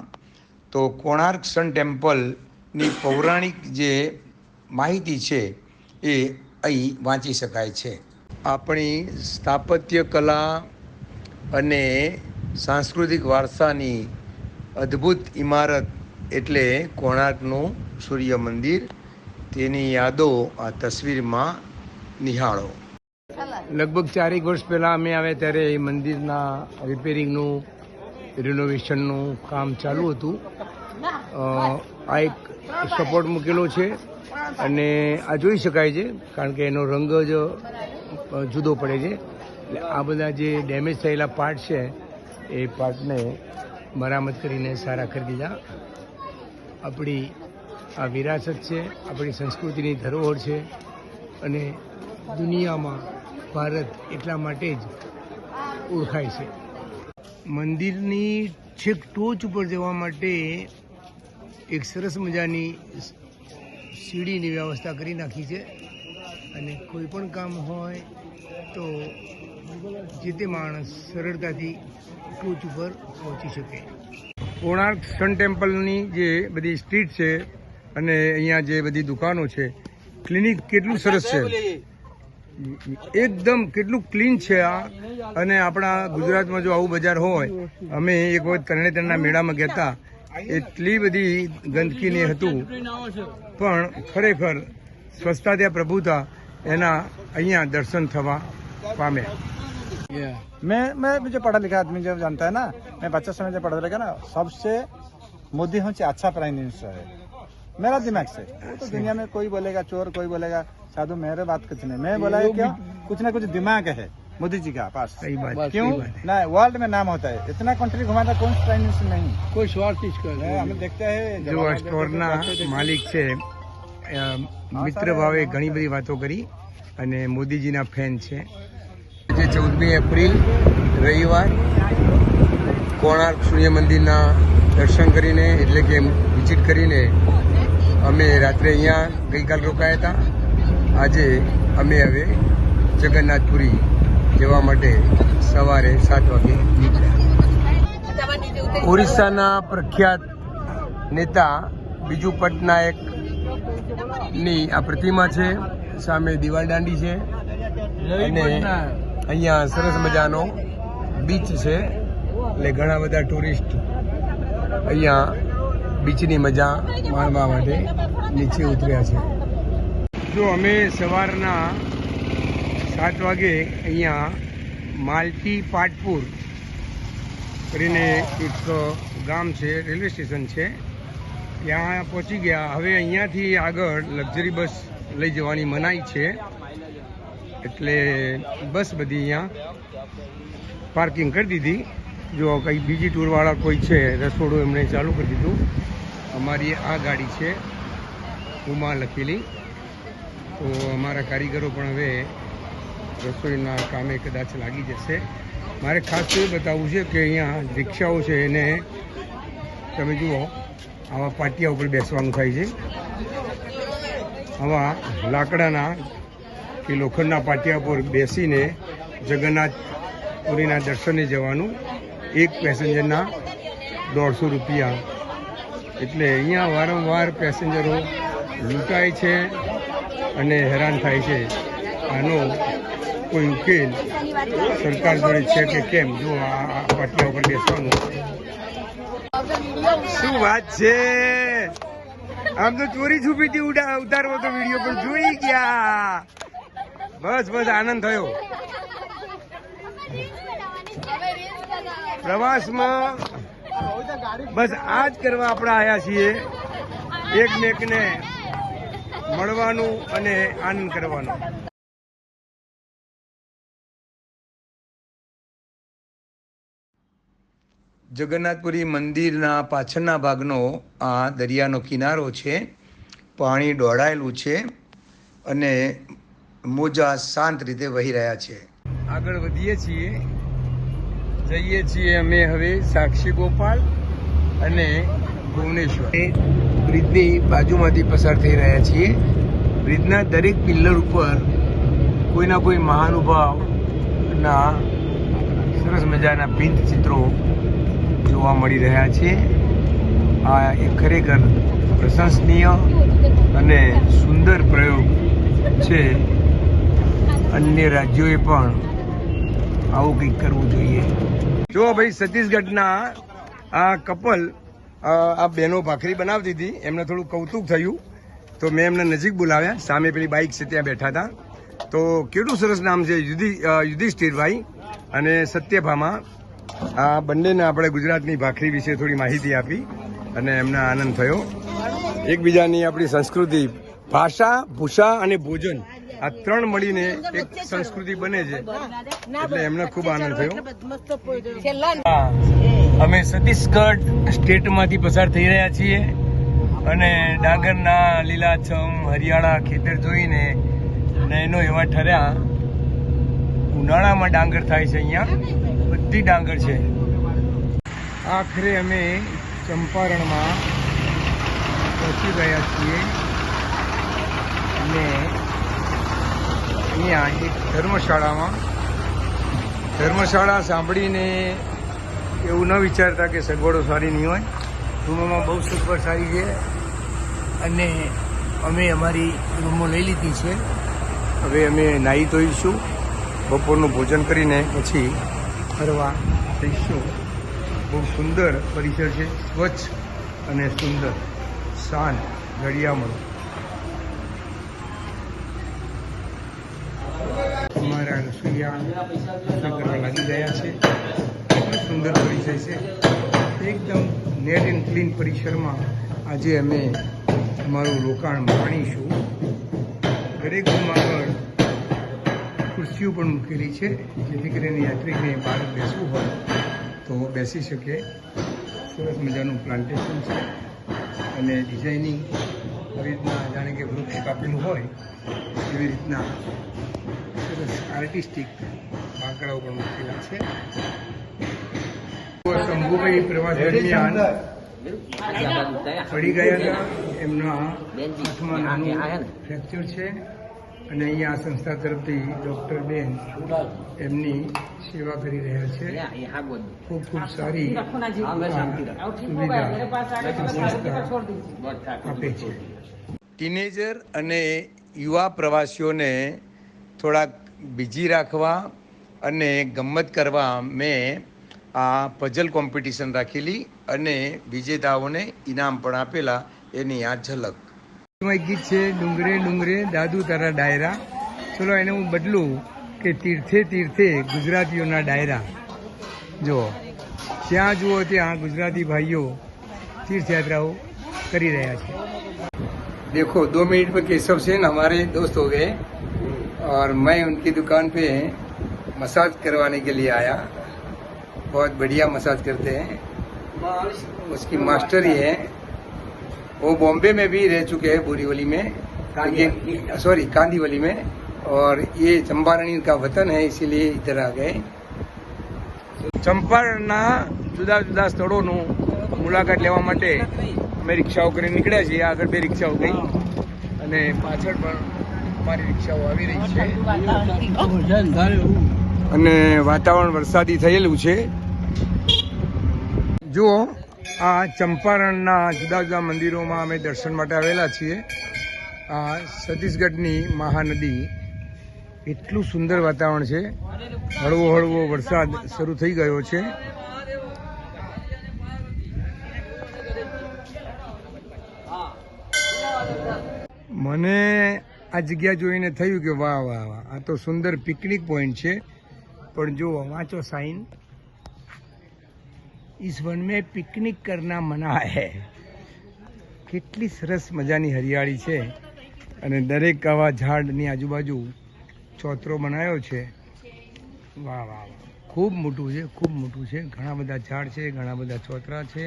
તો કોણાર્ક સન ટેમ્પલની પૌરાણિક જે માહિતી છે એ અહીં વાંચી શકાય છે. આપણી સ્થાપત્ય કલા અને સાંસ્કૃતિક વારસાની અદ્ભુત ઇમારત એટલે કોણાર્કનું સૂર્ય મંદિર. તેની યાદો આ તસવીરમાં નિહાળો. લગભગ 4 વર્ષ પહેલાં અમે આવ્યા ત્યારે એ મંદિરના રિપેરિંગનું, રિનોવેશનનું કામ ચાલુ હતું. આ એક સપોર્ટ મૂકેલો છે અને આ જોઈ શકાય છે, કારણ કે એનો રંગ જ જુદો પડે છે. એટલે આ બધા જે ડેમેજ થયેલા પાર્ટ છે એ પાર્ટને મરામત કરીને સારા કરી દીધા. આપણી આ વિરાસત છે, આપણી સંસ્કૃતિની ધરોહર છે અને દુનિયામાં ભારત એટલા માટે જ ઓળખાય છે. મંદિરની છેક ટોચ ઉપર જવા માટે એક સરસ મજાની સીડીની વ્યવસ્થા કરી નાખી છે અને કોઈ પણ કામ હોય તો જે તે માણસ સરળતાથી ટોચ ઉપર પહોંચી શકે. કોણાર્ક સન ટેમ્પલની જે બધી સ્ટ્રીટ છે અને અહીંયા જે બધી દુકાનો છે, ક્લિનિક કેટલું સરસ છે, એકદમ કેટલું ક્લીન છે આ. અને આપણા ગુજરાતમાં જો આવું બજાર હોય, અમે એક વખત તરણેતરના મેળામાં ગયા હતા, એટલી બધી ગંદકીને હતું, પણ ખરેખર સ્વચ્છતા ત્યાં પ્રભુતા એના અહીંયા દર્શન થવા પામ્યા. मैं मुझे पढ़ा लिखा आदमी जब जानता है ना, मैं बच्चा समय जब पढ़ा लिखा ना, सबसे मोदी हमसे अच्छा प्राइम मिनिस्टर है मेरा दिमाग से. वो तो दुनिया में कोई बोलेगा चोर, कोई बोलेगा साधु, मेरे बात कुछ नहीं. मैं बोला है क्या, कुछ ना कुछ दिमाग है मोदी जी का पास. सही बात. क्यों ना वर्ल्ड में नाम होता है, इतना कंट्री घुमाता कौन प्राइम मिनिस्टर नहीं. કોઈ સ્વાર્થ हम देखते हैं જો આ સ્ટોરના માલિક છે મિત્ર ભાવે ઘણી બધી વાતો કરી અને મોદીજીના ફેન છે. આજે 14મી એપ્રિલ રવિવાર કોણાર્ક સૂર્ય મંદિરના દર્શન કરીને એટલે કે વિઝિટ કરીને અમે રાત્રે અહીંયા ગઈકાલ રોકાયા હતા. આજે અમે હવે જગન્નાથપુરી જવા માટે સવારે 7 વાગે નીકળ્યા. ઓરિસ્સાના પ્રખ્યાત નેતા બીજુ પટનાયક ની આ પ્રતિમા છે, સામે દિવાલ દાંડી છે અને અહીંયા સરસ મજાનો બીચ છે એટલે ઘણા બધા ટુરિસ્ટ અહીંયા બીચની મજા માણવા માટે નીચે ઉતર્યા છે. જો અમે સવારના 7 વાગે અહીંયા માલતી પાટપુર કરીને એક ગામ છે, રેલવે સ્ટેશન છે, ત્યાં પહોંચી ગયા. હવે અહીંયાથી આગળ લક્ઝરી બસ લઈ જવાની મનાઈ છે એટલે બસ બધી અહીંયા પાર્કિંગ કરી દીધી. જો કંઈ બીજી ટૂરવાળા કોઈ છે, રસોડું એમણે ચાલુ કરી દીધું. અમારી આ ગાડી છે ઉમા લખેલી, તો અમારા કારીગરો પણ હવે રસોઈના કામે કદાચ લાગી જશે. મારે ખાસ તો એ બતાવવું છે કે અહીંયા રિક્ષાઓ છે એને તમે જુઓ આવા પાટિયા ઉપર બેસવાનું થાય છે. આવા લાકડાના કે લોખંડના પાટિયા ઉપર બેસીને જગન્નાથપુરીના દર્શને જવાનું. એક પેસેન્જરના 150 રૂપિયા. એટલે અહીંયા વારંવાર પેસેન્જરો લૂંટાય છે અને હેરાન થાય છે. આનો કોઈ ઉકેલ સરકાર જોડે છે કે કેમ? જો આ પાટિયા ઉપર બેસવાનું શું વાત છે? આમ તો ચોરી છુપીથી ઉતારવો તો વિડીયો પણ જોઈ ગયા. બસ બસ આનંદ થયો. પ્રવાસમાં બસ આ જ કરવા આપણે આવ્યા છીએ, એકમેકને મળવાનું અને આનંદ કરવાનો. જગન્નાથપુરી મંદિરના પાછળના ભાગનો આ દરિયાનો કિનારો છે. પાણી દોડાયેલું છે અને મોજા શાંત રીતે વહી રહ્યા છે. આગળ વધીએ છીએ, જઈએ છીએ અમે હવે સાક્ષી ગોપાલ અને ભુવનેશ્વર. બ્રિજની બાજુમાંથી પસાર થઈ રહ્યા છીએ. બ્રિજના દરેક પિલ્લર ઉપર કોઈના કોઈ મહાનુભાવના સરસ મજાના ભીંત ચિત્રો જોવા મળી રહ્યા છે. આ એક ખરેખર પ્રશંસનીય અને સુંદર પ્રયોગ છે. અન્ય રાજ્યોએ પણ આવું કંઈક કરવું જોઈએ. જો ભાઈ છત્તીસગઢના આ કપલ, આ બહેનો ભાખરી બનાવતી હતી, એમને થોડું કૌતુક થયું તો મેં એમને નજીક બોલાવ્યા. સામે પેલી બાઇક છે ત્યાં બેઠા હતા. તો કેટલું સરસ નામ છે, યુધિષ્ઠિરભાઈ અને સત્યભામા. આ બંનેને આપણે ગુજરાતની ભાખરી વિશે થોડી માહિતી આપી અને એમને આનંદ થયો. એકબીજાની આપણી સંસ્કૃતિ, ભાષા, ભૂષા અને ભોજન, આ 3 મળીને એક સંસ્કૃતિ બને છે એટલે એમને ખૂબ આનંદ થયો. અમે છત્તીસગઢ સ્ટેટમાંથી પસાર થઈ રહ્યા છીએ અને ડાંગરના લીલાછમ હરિયાળા ખેતર જોઈને નયનો એવા ઠર્યા. ઉનાળામાં ડાંગર થાય છે, અહીંયા બધી ડાંગર છે. આખરે અમે ચંપારણમાં પહોંચી ગયા છીએ અને અહીંયા એક ધર્મશાળા સાંભળીને એવું ન વિચારતા કે સગવડો સારી નહીં હોય. રૂમોમાં બહુ સગવડ સારી છે અને અમે અમારી રૂમો લઈ લીધી છે. હવે અમે નાહી ધોઈશું, બપોરનું ભોજન કરીને પછી ફરવા જઈશું. બહુ સુંદર પરિસર છે, સ્વચ્છ અને સુંદર, શાંત, ઘડિયામણું. અમારા રસોઈયા કરવા લાગી ગયા છે. એટલું સુંદર પરિસર છે, એકદમ નેટ એન્ડ ક્લીન પરિસરમાં આજે અમે અમારું રોકાણ માણીશું. દરેક રૂમ આગળ ખુરશીઓ પણ મૂકેલી છે જેથી કરીને યાત્રિકને બહાર બેસવું હોય તો બેસી શકે. સરસ મજાનું પ્લાન્ટેશન છે અને ડિઝાઇનિંગ આવી રીતના જાણે કે વૃક્ષ કાપેલું હોય એવી રીતના સરસ આર્ટિસ્ટિક બાંકડાઓ પણ મૂકેલા છે. શંભુભાઈ પ્રવાસ દરમિયાન પડી ગયા હતા. એમના હાથમાં નાનું ફ્રેક્ચર છે અને અહીંયા આ સંસ્થા તરફથી ડૉક્ટર બેન એમની સેવા કરી રહ્યા છે. ખૂબ ખૂબ સારી સુવિધા આપે છે. ટીનેજર અને યુવા પ્રવાસીઓને થોડાક બીજી રાખવા અને ગમ્મત કરવા મેં આ પઝલ કોમ્પિટિશન રાખેલી અને વિજેતાઓને ઇનામ પણ આપેલા. એની આ ઝલક. ગીત છે ડુંગરે ડુંગરે દાદુ તારા ડાયરા. ચલો એને હું બદલું કે તીર્થે તીર્થે ગુજરાતીઓના ડાયરા. જો જ્યાં જુઓ ત્યાં ગુજરાતી ભાઈઓ तीर्थयात्राओं કરી રહ્યા છે. देखो 2 मिनट में केशव सेन हमारे दोस्त हो गए और मैं उनकी दुकान पे मसाज करवाने के लिए आया. बहुत बढ़िया मसाज करते हैं. उसकी मास्टर ही है. वो बॉम्बे में भी रह चुके हैं, बोरीवली में, सॉरी कांदीवली में, और ये चंपारणी का वतन है, इसीलिए इधर आ गए. ચંપારણના જુદા જુદા સ્થળોનું મુલાકાત લેવા માટે અમે રિક્ષાઓ કરીને નીકળ્યા છીએ. આગળ 2 રિક્ષાઓ ગઈ અને પાછળ પણ અમારી રિક્ષાઓ આવી રહી છે અને વાતાવરણ વરસાદી થયેલું છે. જુઓ આ ચંપારણના જુદા જુદા મંદિરોમાં અમે દર્શન માટે આવેલા છીએ. આ છત્તીસગઢની મહાનદી. એટલું સુંદર વાતાવરણ છે. હળવો હળવો વરસાદ શરૂ થઈ ગયો છે. મને આ જગ્યા જોઈને થયું કે વાહ વાહ વાહ, આ તો સુંદર પિકનિક પોઈન્ટ છે. પણ જો વાંચો સાઈન, इस वन में पिकनिक करना मना है. કેટલી સરસ મજાની હરિયાળી છે અને દરેક આવા ઝાડની આજુબાજુ ચોતરો બનાવ્યો છે. વાહ વાહ વાહ, ખૂબ મોટું છે, ખૂબ મોટું છે. ઘણા બધા ઝાડ છે, ઘણા બધા ચોતરા છે.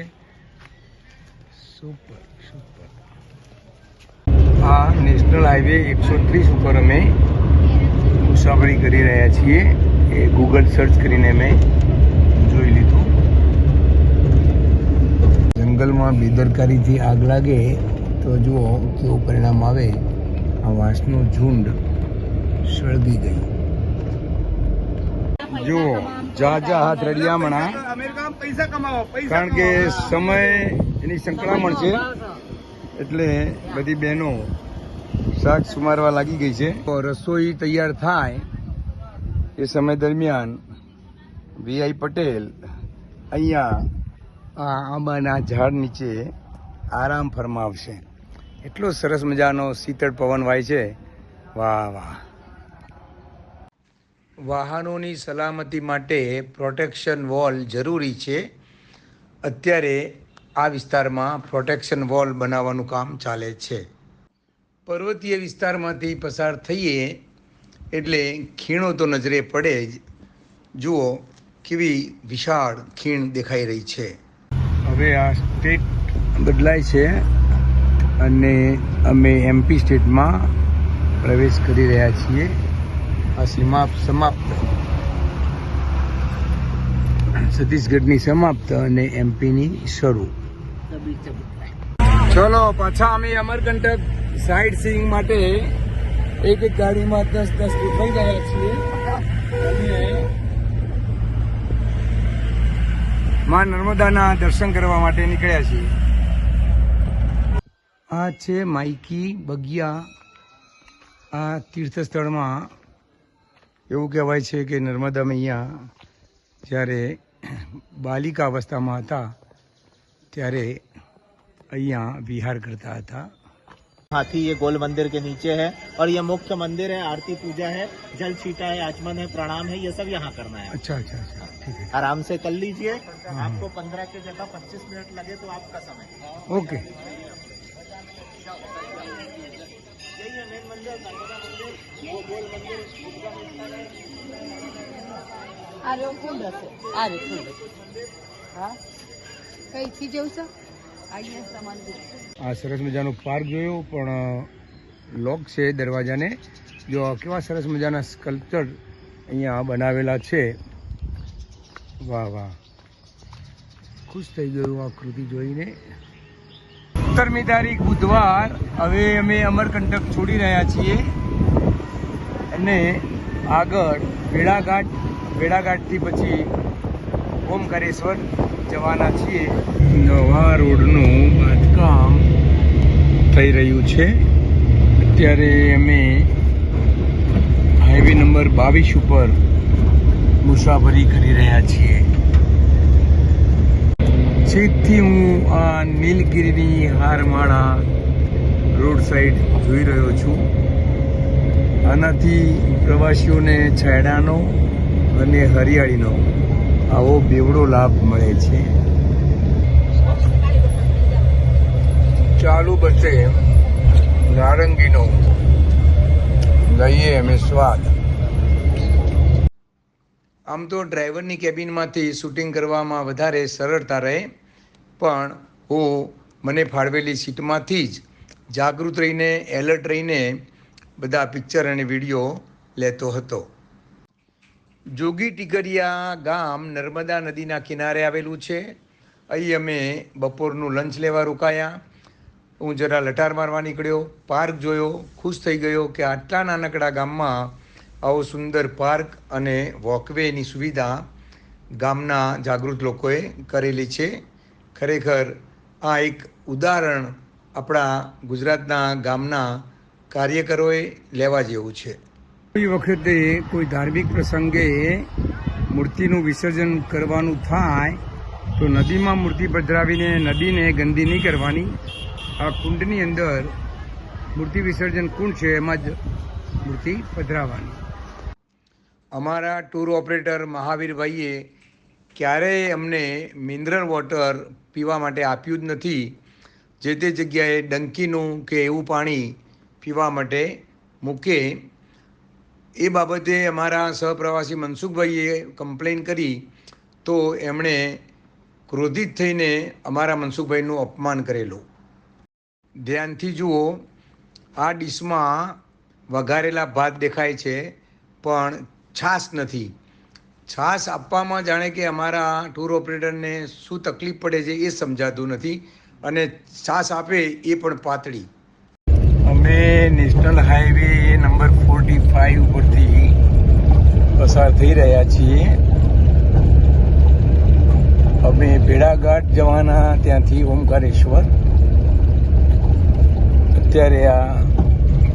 Super super. આ નેશનલ હાઈવે 130 ઉપર અમે મુસાફરી કરી રહ્યા છીએ. એ ગૂગલ સર્ચ કરીને મેં જોઈ લીધું. જંગલમાં બેદરકારીથી આગ લાગે તો જુઓ કેવું પરિણામ આવે. આ વાંસનું ઝુંડ સળગી ગયું. જુઓ જાજા હાથ રડિયામણા, કારણ કે સમય એની સંકળામણ છે એટલે બધી બહેનો શાક સુમારવા લાગી ગઈ છે. તો રસોઈ તૈયાર થાય એ સમય દરમિયાન વીઆઈ પટેલ અહીંયા આ આંબાના ઝાડ નીચે આરામ ફરમાવશે. એટલો સરસ મજાનો શીતળ પવન વાય છે. વાહ વાહ. વાહનોની સલામતી માટે પ્રોટેક્શન વોલ જરૂરી છે. અત્યારે આ વિસ્તારમાં પ્રોટેક્શન વોલ બનાવવાનું કામ ચાલે છે. પર્વતીય વિસ્તારમાંથી પસાર થઈએ એટલે ખીણો તો નજરે પડે જ. જુઓ કેવી વિશાળ ખીણ દેખાઈ રહી છે. હવે આ સ્ટેટ બદલાય છે અને અમે એમપી સ્ટેટમાં પ્રવેશ કરી રહ્યા છીએ. આ સમાપ્ત છત્તીસગઢની સમાપ્ત અને એમપીની શરૂ. ચલો પાછા અમે અમરકંટક સાઇટ સીઈંગ માટે એક ગાડીમાં 10 ગોઠવાઈ ગયા છીએ અને માં નર્મદાના દર્શન કરવા માટે નીકળ્યા છીએ. આ છે માઈકી બગિયા. આ તીર્થસ્થળમાં એવું કહેવાય છે કે નર્મદા મૈયા જ્યારે બાલિકા અવસ્થામાં હતા ત્યારે અહીંયા વિહાર કરતા હતા. हाथी ये गोल मंदिर के नीचे है और ये मुख्य मंदिर है. आरती पूजा है, जल छीटा है, आचमन है, प्रणाम है, ये सब यहाँ करना है. अच्छा अच्छा अच्छा, ठीक है. आराम से कर लीजिए. आपको 15 की जगह 25 मिनट लगे तो आपका समय. ओके. यही है मेन मंदिर, नर्मदा मंदिर. वो गोल मंदिर આ રહ્યો કુંડ હશે. આ રહ્યો કુંડ. હા કઈથી જવું છે? આ સરસ મજાનો પાર્ક જોયો, પણ લોક છે દરવાજાને. જો કેવા સરસ મજાના સ્કલ્પચર અહીંયા બનાવેલા છે. વાહ વાહ, ખુશ થઈ ગયું આ કૃતિ જોઈને. 17મી તારીખ બુધવાર. હવે અમે અમરકંટક છોડી રહ્યા છીએ અને આગળ ભેડાઘાટથી પછી ઓમકારેશ્વર જવાના છીએ. નવા રોડનું બાંધકામ થઈ રહ્યું છે. અત્યારે અમે હાઈવે નંબર 22 ઉપર મુસાફરી કરી રહ્યા છીએ. છેકથી હું આ નીલગિરીની હારમાળા રોડ સાઈડ જોઈ રહ્યો છું. આનાથી પ્રવાસીઓને છાંયડાનો અને હરિયાળીનો આવો બેવડો લાભ મળે છે. ચાલુ બસે નારંગીનો લઈએ અમે સ્વાદ. આમ તો ડ્રાઈવરની કેબિનમાંથી શૂટિંગ કરવામાં વધારે સરળતા રહે, પણ મને ફાળવેલી સીટમાંથી જ જાગૃત રહીને, એલર્ટ રહીને બધા પિક્ચર અને વિડીયો લેતો હતો. જોગી ટીકરિયા ગામ નર્મદા નદીના કિનારે આવેલું છે. અહીં અમે બપોરનું લંચ લેવા રોકાયા. હું જરા લટાર મારવા નીકળ્યો, પાર્ક જોયો, ખુશ થઈ ગયો કે આટલા નાનકડા ગામમાં આવો સુંદર પાર્ક અને વોકવેની સુવિધા ગામના જાગૃત લોકોએ કરેલી છે. ખરેખર આ એક ઉદાહરણ આપણા ગુજરાતના ગામના કાર્યકરોએ લેવા જેવું છે. કોઈ વખતે કોઈ ધાર્મિક પ્રસંગે મૂર્તિનું વિસર્જન કરવાનું થાય તો નદીમાં મૂર્તિ પધરાવીને નદીને ગંદી નહીં કરવાની. આ કુંડની અંદર મૂર્તિ વિસર્જન કુંડ છે, એમાં જ મૂર્તિ પધરાવવાની. અમારા ટૂર ઓપરેટર મહાવીરભાઈએ ક્યારેય અમને મિનરલ વોટર પીવા માટે આપ્યું જ નથી. જે તે જગ્યાએ ડંકીનું કે એવું પાણી પીવા માટે મૂકે. એ બાબતે અમારા સહપ્રવાસી મનસુખભાઈએ કમ્પ્લેન કરી તો એમણે ક્રોધિત થઈને અમારા મનસુખભાઈનું અપમાન કરેલું. ધ્યાનથી જુઓ, આ ડીશમાં વઘારેલા ભાત દેખાય છે, પણ છાશ નથી. છાશ આપવામાં જાણે કે અમારા ટૂર ઓપરેટરને શું તકલીફ પડે છે એ સમજાતું નથી, અને છાશ આપે એ પણ પાતળી. અમે નેશનલ હાઈવે નંબર 45 ઉપરથી પસાર થઈ રહ્યા છીએ. અમે ભેડાઘાટ જવાના, ત્યાંથી ઓમકારેશ્વર. અત્યારે આ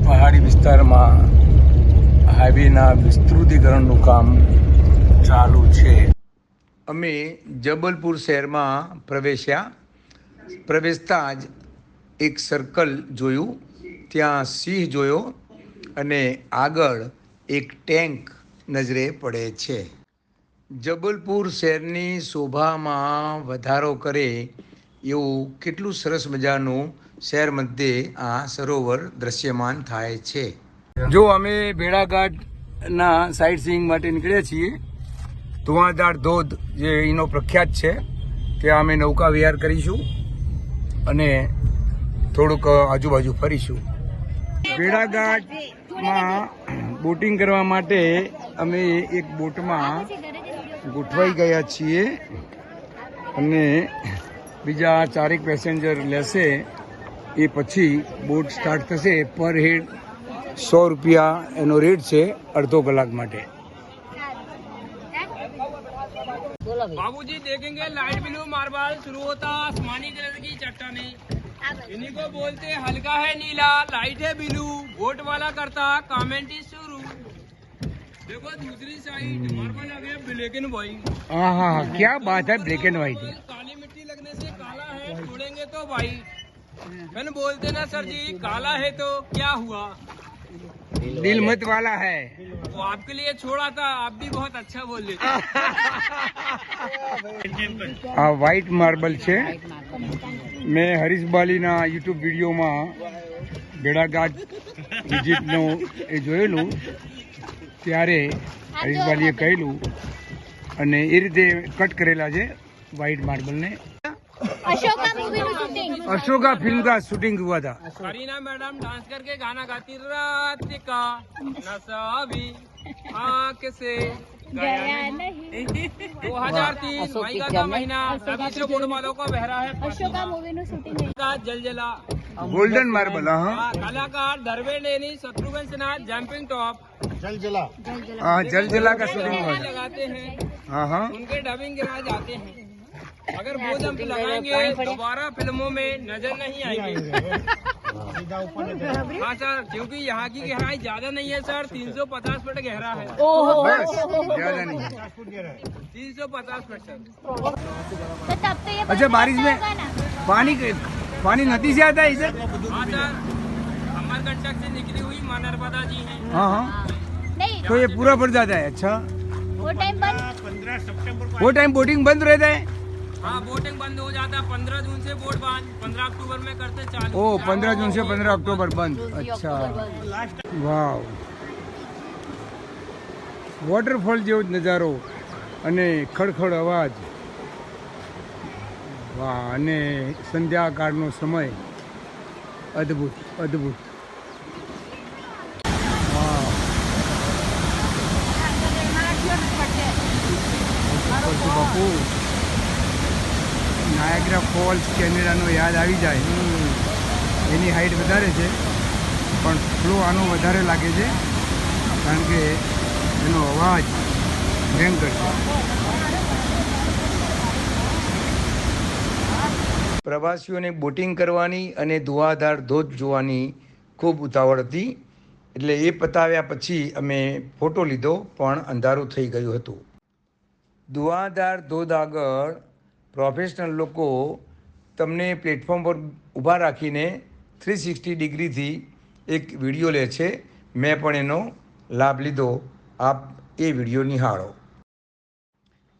પહાડી વિસ્તારમાં હાઈવેના વિસ્તૃતિકરણનું કામ ચાલુ છે. અમે જબલપુર શહેરમાં પ્રવેશતા જ એક સર્કલ જોયું, ત્યાં સિંહ જોયો અને આગળ એક ટેન્ક નજરે પડે છે. જબલપુર શહેરની શોભામાં વધારો કરે એવું કેટલું સરસ મજાનું શહેર મધ્યે આ સરોવર દ્રશ્યમાન થાય છે. જો અમે ભેડાઘાટના સાઇટ સીઈંગ માટે નીકળ્યા છીએ. ધુઆધાર ધોધ જે એનો પ્રખ્યાત છે, ત્યાં અમે નૌકા વિહાર કરીશું અને થોડુંક આજુબાજુ ફરીશું. ભેડાઘાટમાં બોટિંગ કરવા માટે અમે એક બોટમાં ગોઠવાઈ ગયા છીએ અને બીજા 4 પેસેન્જર લેશે એ પછી બોટ સ્ટાર્ટ થશે. પર હેડ 100 રૂપિયા એનો રેટ છે અડધો કલાક માટે. बाबूजी देखेंगे लाइट ब्लू मार्बल शुरू होता आसमानी कलर की चट्टाने, इन्हीं को बोलते हल्का है नीला, लाइट है ब्लू, वोट वाला करता कमेंट इज शुरू. देखो दूसरी साइड मार्बल आ गया ब्लैक एंड व्हाइट. हाँ हाँ, क्या बात है, ब्लैक एंड व्हाइट. काली मिट्टी लगने से काला है, छोड़ेंगे तो व्हाइट. मैंने बोलते ना सर जी काला है तो क्या हुआ, दिल मत वाला है. वो आपके लिए छोड़ा था, आप भी बहुत अच्छा बोल लेते. આ વ્હાઇટ માર્બલ છે. મેં હરીશ બાલીના યુટ્યુબ વિડીયોમાં ભેડાઘાટ વિઝિટનું એ જોયેલું, ત્યારે હરીશ બાલીએ કહેલું અને એ રીતે કટ કરેલા છે વ્હાઇટ માર્બલને. अशोका मूवी में शूटिंग अशोका फिल्म का शूटिंग हुआ था। करीना मैडम डांस करके गाना गाती रात का नशा भी आंख से गया नहीं। 2003 मई का महीना सभी से बोर्ड वालों को बहरा है। अशोका मूवी में शूटिंग जलजला गोल्डन मार्बल। हाँ कलाकार धर्मेंद्र शत्रुघ्न सिन्हा जंपिंग टॉप हाँ, जल जला का शूटिंग हुआ था। लगाते हैं, हाँ हाँ, उनके डबिंग गिराए जाते हैं। अगर वो जंप लगाएंगे दोबारा फिल्मों में नजर नहीं आएंगे। हाँ सर, क्योंकि यहाँ की गहराई ज्यादा नहीं है सर, 350 फीट गहरा है। बस ज्यादा नहीं है। 350 फीट सर। तो तब तो ये अच्छा, बारिश में पानी नदी से आता है इधर? हाँ सर, अमरकंटक से निकली हुई माँ नर्मदा जी हैं। हाँ हाँ, नहीं, तो ये पूरा भर जाता है। अच्छा, वो टाइम बंद, वो टाइम बोटिंग बंद रहता है? हाँ, बोटिंग बंद हो जाता है 15 जून से बोट बंद, 15 अक्टूबर में करते चालू। ओ, 15 जून से 15 अक्टूबर बंद। अच्छा, વાવ, વોટરફોલ જેવો જ નજારો અને ખડખડ અવાજ. વાહ, અને સંધ્યાકાળનો સમય અદ્ભુત અદ્ભુત. બાપુ, નાયગ્રા ફોલ્સ કેનેડાનો યાદ આવી જાય. એની હાઈટ વધારે છે પણ ફ્લો આનો વધારે લાગે છે કારણ કે એનો અવાજ ભયંકર છે. પ્રવાસીઓને બોટિંગ કરવાની અને ધુઆધાર ધોધ જોવાની ખૂબ ઉતાવળ હતી, એટલે એ પતાવ્યા પછી અમે ફોટો લીધો પણ અંધારું થઈ ગયું હતું. ધુઆધાર ધોધ આગળ પ્રોફેશનલ લોકો તમને પ્લેટફોર્મ પર ઊભા રાખીને 360 ડિગ્રીથી એક વિડીયો લે છે. મેં પણ એનો લાભ લીધો. આપ એ વિડીયો નિહાળો.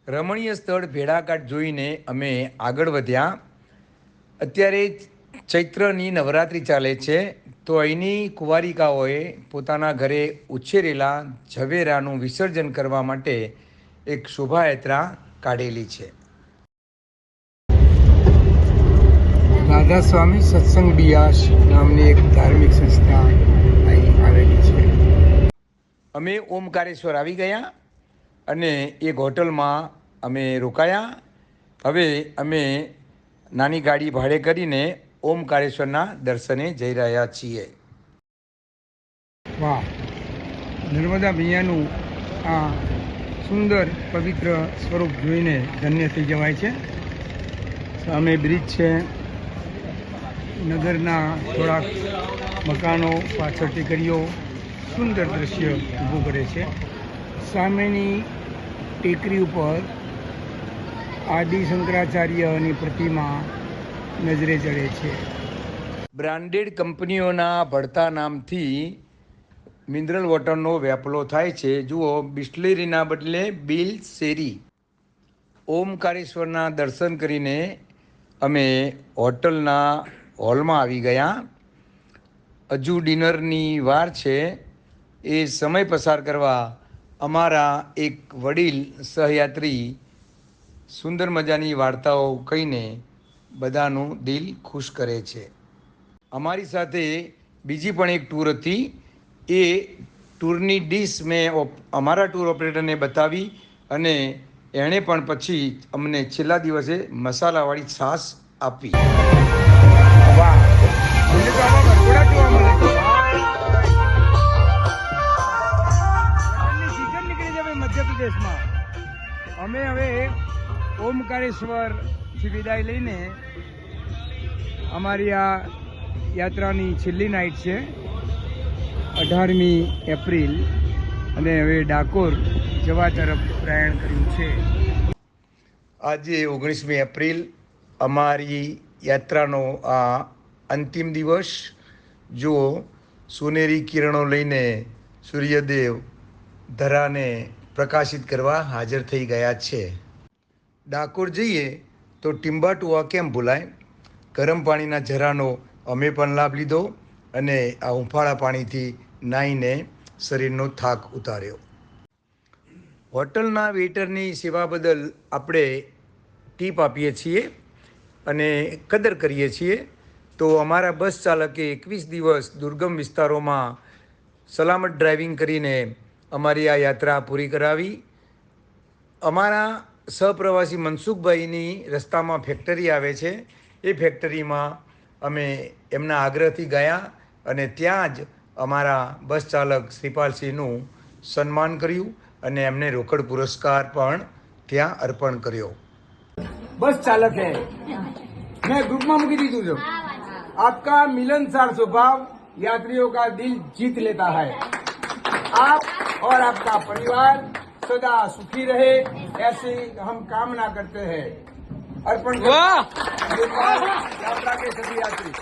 રમણીય સ્થળ ભેડાઘાટ જોઈને અમે આગળ વધ્યા. અત્યારે ચૈત્રની નવરાત્રિ ચાલે છે, તો અહીંની કુંવારિકાઓએ પોતાના ઘરે ઉછેરેલા ઝવેરાનું વિસર્જન કરવા માટે એક શોભાયાત્રા કાઢેલી છે. રાધા સ્વામી સત્સંગ બિયાસ નામની એક ધાર્મિક સંસ્થા અહીં આવેલી છે. અમે ઓમકારેશ્વર આવી ગયા અને એક હોટલમાં અમે રોકાયા. હવે અમે નાની ગાડી ભાડે કરીને ઓમકારેશ્વરના દર્શને જઈ રહ્યા છીએ. વાહ, નર્મદા મૈયાનું આ સુંદર પવિત્ર સ્વરૂપ જોઈને ધન્ય થઈ જવાય છે. સામે બ્રિજ છે, નગરના થોડાક મકાનો, પાછળ ટેકરીઓ સુંદર દ્રશ્ય ઊભું કરે છે. સામેની ટેકરી ઉપર આદિ શંકરાચાર્યની પ્રતિમા નજરે ચડે છે. બ્રાન્ડેડ કંપનીઓના ભળતા નામથી મિનરલ વોટરનો વ્યાપલો થાય છે. જુઓ, બિસ્લેરીના બદલે બિલ શેરી. ઓમકારેશ્વરના દર્શન કરીને અમે હોટલના હોલમાં આવી ગયા. હજુ ડિનરની વાર છે. એ સમય પસાર કરવા અમારા એક વડીલ સહયાત્રી સુંદર મજાની વાર્તાઓ કહીને બધાનું દિલ ખુશ કરે છે. અમારી સાથે બીજી પણ એક ટૂર હતી. એ ટૂરની ડીશ મેં અમારા ટૂર ઓપરેટરને બતાવી અને એણે પણ પછી અમને છેલ્લા દિવસે મસાલાવાળી છાશ આપી. વાહ, મને તો આમાં વરઘોડા જોવા મળે છે. સીઝન નીકળી છે મધ્યપ્રદેશમાં. અમે હવે ઓમકારેશ્વરથી વિદાય લઈને અમારી આ યાત્રાની છેલ્લી નાઇટ છે, 18મી એપ્રિલ, અને હવે ડાકોર જવા તરફ પ્રયાણ કર્યું છે. આજે 19મી એપ્રિલ અમારી યાત્રાનો આ અંતિમ દિવસ. જુઓ, સોનેરી કિરણો લઈને સૂર્યદેવ ધરાને પ્રકાશિત કરવા હાજર થઈ ગયા છે. ડાકોર જઈએ તો ટીમ્બાટુઆ કેમ ભૂલાય. ગરમ પાણીના ઝરાનો અમે પણ લાભ લીધો અને આ હુંફાળા પાણીથી નાહીને શરીરનો થાક ઉતાર્યો. હોટલના વેઇટરની સેવા બદલ આપણે ટીપ આપીએ છીએ. અને કદર કરીએ છીએ. તો અમારા બસ ચાલકે 21 દિવસ દુર્ગમ વિસ્તારોમાં સલામત ડ્રાઇવિંગ કરીને અમારી આ યાત્રા પૂરી કરાવી. અમારા સહપ્રવાસી મનસુખભાઈની રસ્તામાં ફેક્ટરી આવે છે. એ ફેક્ટરીમાં અમે એમના આગ્રહથી ગયા અને ત્યાં જ અમારા બસ ચાલક શ્રીપાલસિંહનું સન્માન કર્યું અને એમને રોકડ પુરસ્કાર પણ ત્યાં અર્પણ કર્યો. बस चालक है, मैं ग्रुप में मुझे दीदू जो आपका मिलनसार स्वभाव यात्रियों का दिल जीत लेता है. आप और आपका परिवार सदा सुखी रहे ऐसी हम कामना करते हैं. अर्पण यात्रा के सभी यात्री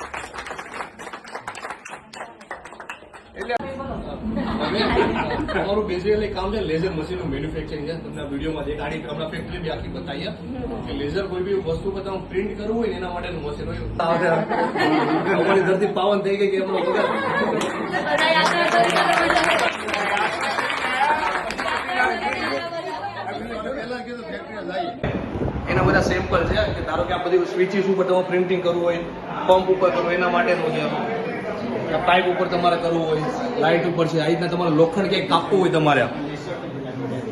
અમારું બેઝિકલી કામ છે લેઝર મશીનનું મેન્યુફેક્ચરિંગ છે. તમને વિડીયોમાં જે ગાડી હમણાં ફેક્ટરી બી આખી બતાવીએ કે લેઝર કોઈ બી વસ્તુ કરતા પ્રિન્ટ કરવું હોય ને એના માટેનું મશીન હોય. અમારી ધરતી પાવન થઈ ગઈ કે એમનો વગર એના બધા સેમ્પલ છે કે ધારો કે આ બધી સ્વિચીસ ઉપર તમારે પ્રિન્ટિંગ કરવું હોય, પંપ ઉપર કરવું એના માટેનું છે, પાઇપ ઉપર તમારે કરવું હોય, લાઇટ ઉપર છે. આ રીતના તમારે લોખંડ ક્યાંક કાપવું હોય તમારે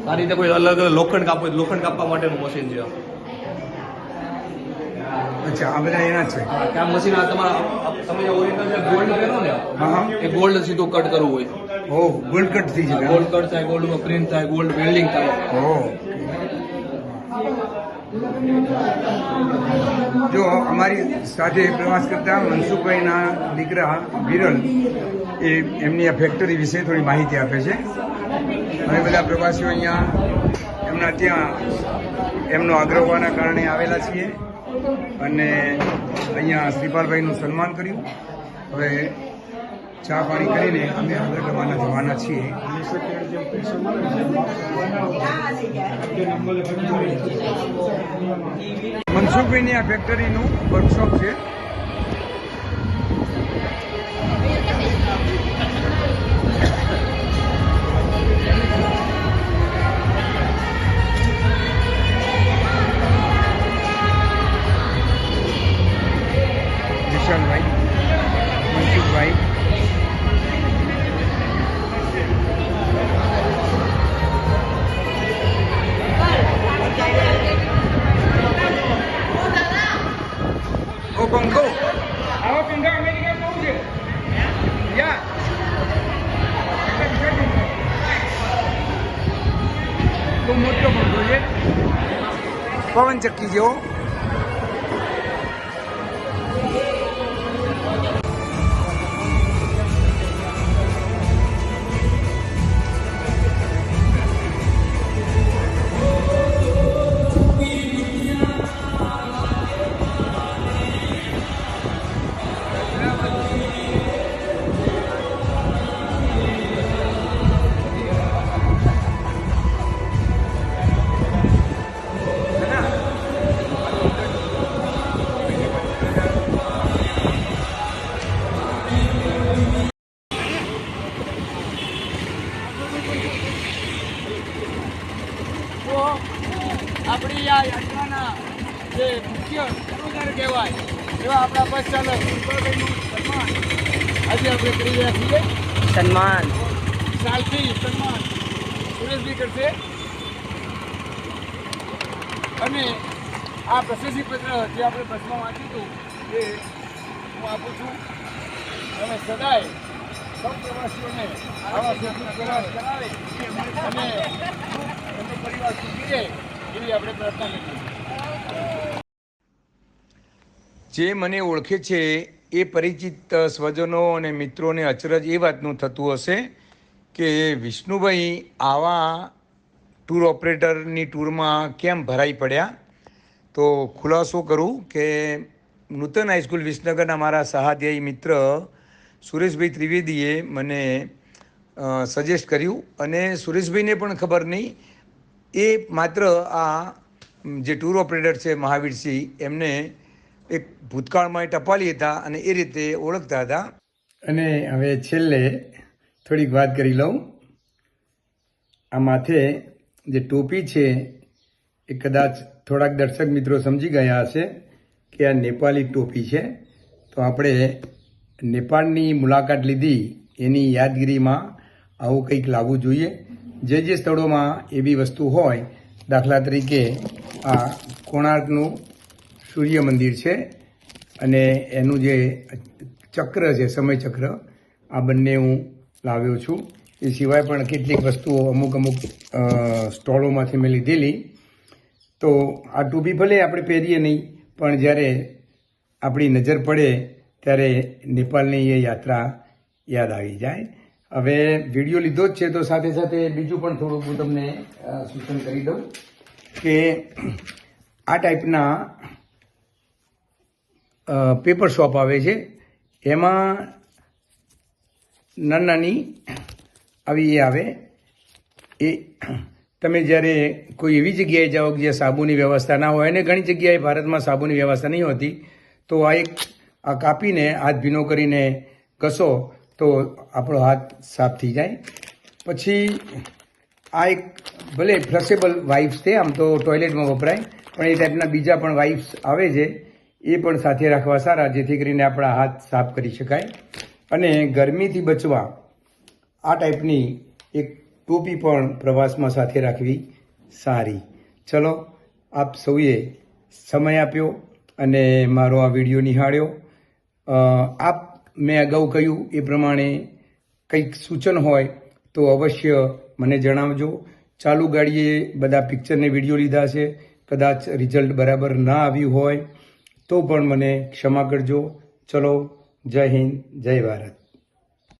આ રીતે કોઈ અલગ અલગ લોખંડ કાપવું હોય લોખંડ કાપવા માટેનું મશીન છે. અચ્છા, આ બધા એના છે. આ મશીન આ તમારા તમે જે ઓરિજિનલ જે ગોલ્ડ પહેરો ને એ ગોલ્ડ સીધું કટ કરવું હોય. ઓહ, ગોલ્ડ કટ થઈ જાય. ગોલ્ડ કટ થાય, ગોલ્ડ ઉપર પ્રિન્ટ થાય, ગોલ્ડ વેલ્ડિંગ થાય. ઓહ, જો અમારી સાથે પ્રવાસ કરતા મનસુખભાઈના દીકરા વિરલ એ એમની આ ફેક્ટરી વિશે થોડી માહિતી આપે છે. અમે બધા પ્રવાસીઓ અહીંયા એમના ત્યાં એમનો આગ્રહ હોવાના કારણે આવેલા છીએ અને અહીંયા શ્રીપાલભાઈનું સન્માન કર્યું. હવે ચા પાણી કરીને અમે આગળ રવાના જવાના છીએ. મનસુખભાઈની આ ફેક્ટરીનું વર્કશોપ છે. વિશાલભાઈ, મનસુખભાઈ, બંગો આવો પીંગા અમેરિકા બહુ છે યા તો મોટો બંગો છે પવન ચક્કી જેવો. આપણી આ યાત્રાના જે મુખ્ય સૂત્રધાર કહેવાય એવા આપણા બસ ચાલક શ્રીપાલભાઈનું સન્માન આજે આપણે કરી રહ્યા છીએ. સાલથી સન્માન સુરેશભાઈ કરશે અને આ પ્રશસ્તિ પત્ર જે આપણે બસમાં વાંચ્યું હતું એ હું આપું છું. અને સદાય સૌ પ્રવાસીઓને આવા સુખી પ્રવાસ કરાવે અને એમનો પરિવાર સુખી રહે એવી આપણે પ્રાર્થના કરીએ. જે મને ઓળખે છે એ પરિચિત સ્વજનો અને મિત્રોને અચરજ એ વાતનું થતું હશે કે વિષ્ણુભાઈ આવા ટૂર ઓપરેટરની ટૂરમાં કેમ ભરાઈ પડ્યા. તો ખુલાસો કરું કે નૂતન હાઈસ્કૂલ વિસનગરના મારા સહાધ્યાયી મિત્ર સુરેશભાઈ ત્રિવેદીએ મને સજેસ્ટ કર્યું અને સુરેશભાઈને પણ ખબર નહીં, એ માત્ર આ જે ટૂર ઓપરેટર છે મહાવીરસિંહ એમને એક ભૂતકાળમાં એ ટપાલી હતા અને એ રીતે ઓળખતા હતા. અને હવે છેલ્લે થોડીક વાત કરી લઉં. આ માથે જે ટોપી છે એ કદાચ થોડાક દર્શક મિત્રો સમજી ગયા હશે કે આ નેપાળી ટોપી છે. તો આપણે નેપાળની મુલાકાત લીધી એની યાદગીરીમાં આવું કંઈક લાવવું જોઈએ. જે સ્થળોમાં એવી વસ્તુ હોય, દાખલા તરીકે આ કોણાર્કનું સૂર્ય મંદિર છે અને એનું જે ચક્ર છે, સમય ચક્ર, આ બંને હું લાવ્યો છું. એ સિવાય પણ કેટલીક વસ્તુઓ અમુક સ્ટોલોમાંથી મેં લીધેલી. તો આ ટોપી ભલે આપણે પહેરીએ નહીં, પણ જ્યારે આપણી નજર પડે ત્યારે નેપાળની એ યાત્રા યાદ આવી જાય. હવે વિડીયો લીધો જ છે તો સાથે સાથે બીજું પણ થોડુંક હું તમને સૂચન કરી દઉં કે આ ટાઈપના પેપર શોપ આવે છે. એમાં નાની આવી એ આવે. એ તમે જ્યારે કોઈ એવી જગ્યાએ જાઓ કે જ્યાં સાબુની વ્યવસ્થા ના હોય, અને ઘણી જગ્યાએ ભારતમાં સાબુની વ્યવસ્થા નહીં હોતી, તો આ કાપીને હાથ ભીનો કરીને ઘસો તો આપણો હાથ સાફ થઈ જાય. પછી આ એક ભલે ફ્લશેબલ વાઇપ્સ છે, આમ તો ટોયલેટમાં વપરાય, પણ એ ટાઈપના બીજા પણ વાઇપ્સ આવે છે, એ પણ સાથે રાખવા સારા, જેથી કરીને આપણા હાથ સાફ કરી શકાય. અને ગરમીથી બચવા આ ટાઈપની એક ટોપી પણ પ્રવાસમાં સાથે રાખવી સારી. ચલો, આપ સૌએ સમય આપ્યો અને મારો આ વિડીયો નિહાળ્યો. આપ મેં અગાઉ કહ્યું એ પ્રમાણે કંઈક સૂચન હોય તો અવશ્ય મને જણાવજો. ચાલુ ગાડીએ બધા પિક્ચરને વિડીયો લીધા છે, કદાચ રિઝલ્ટ બરાબર ના આવ્યું હોય તો પણ મને ક્ષમા કરજો. ચલો, જય હિન્દ, જય ભારત.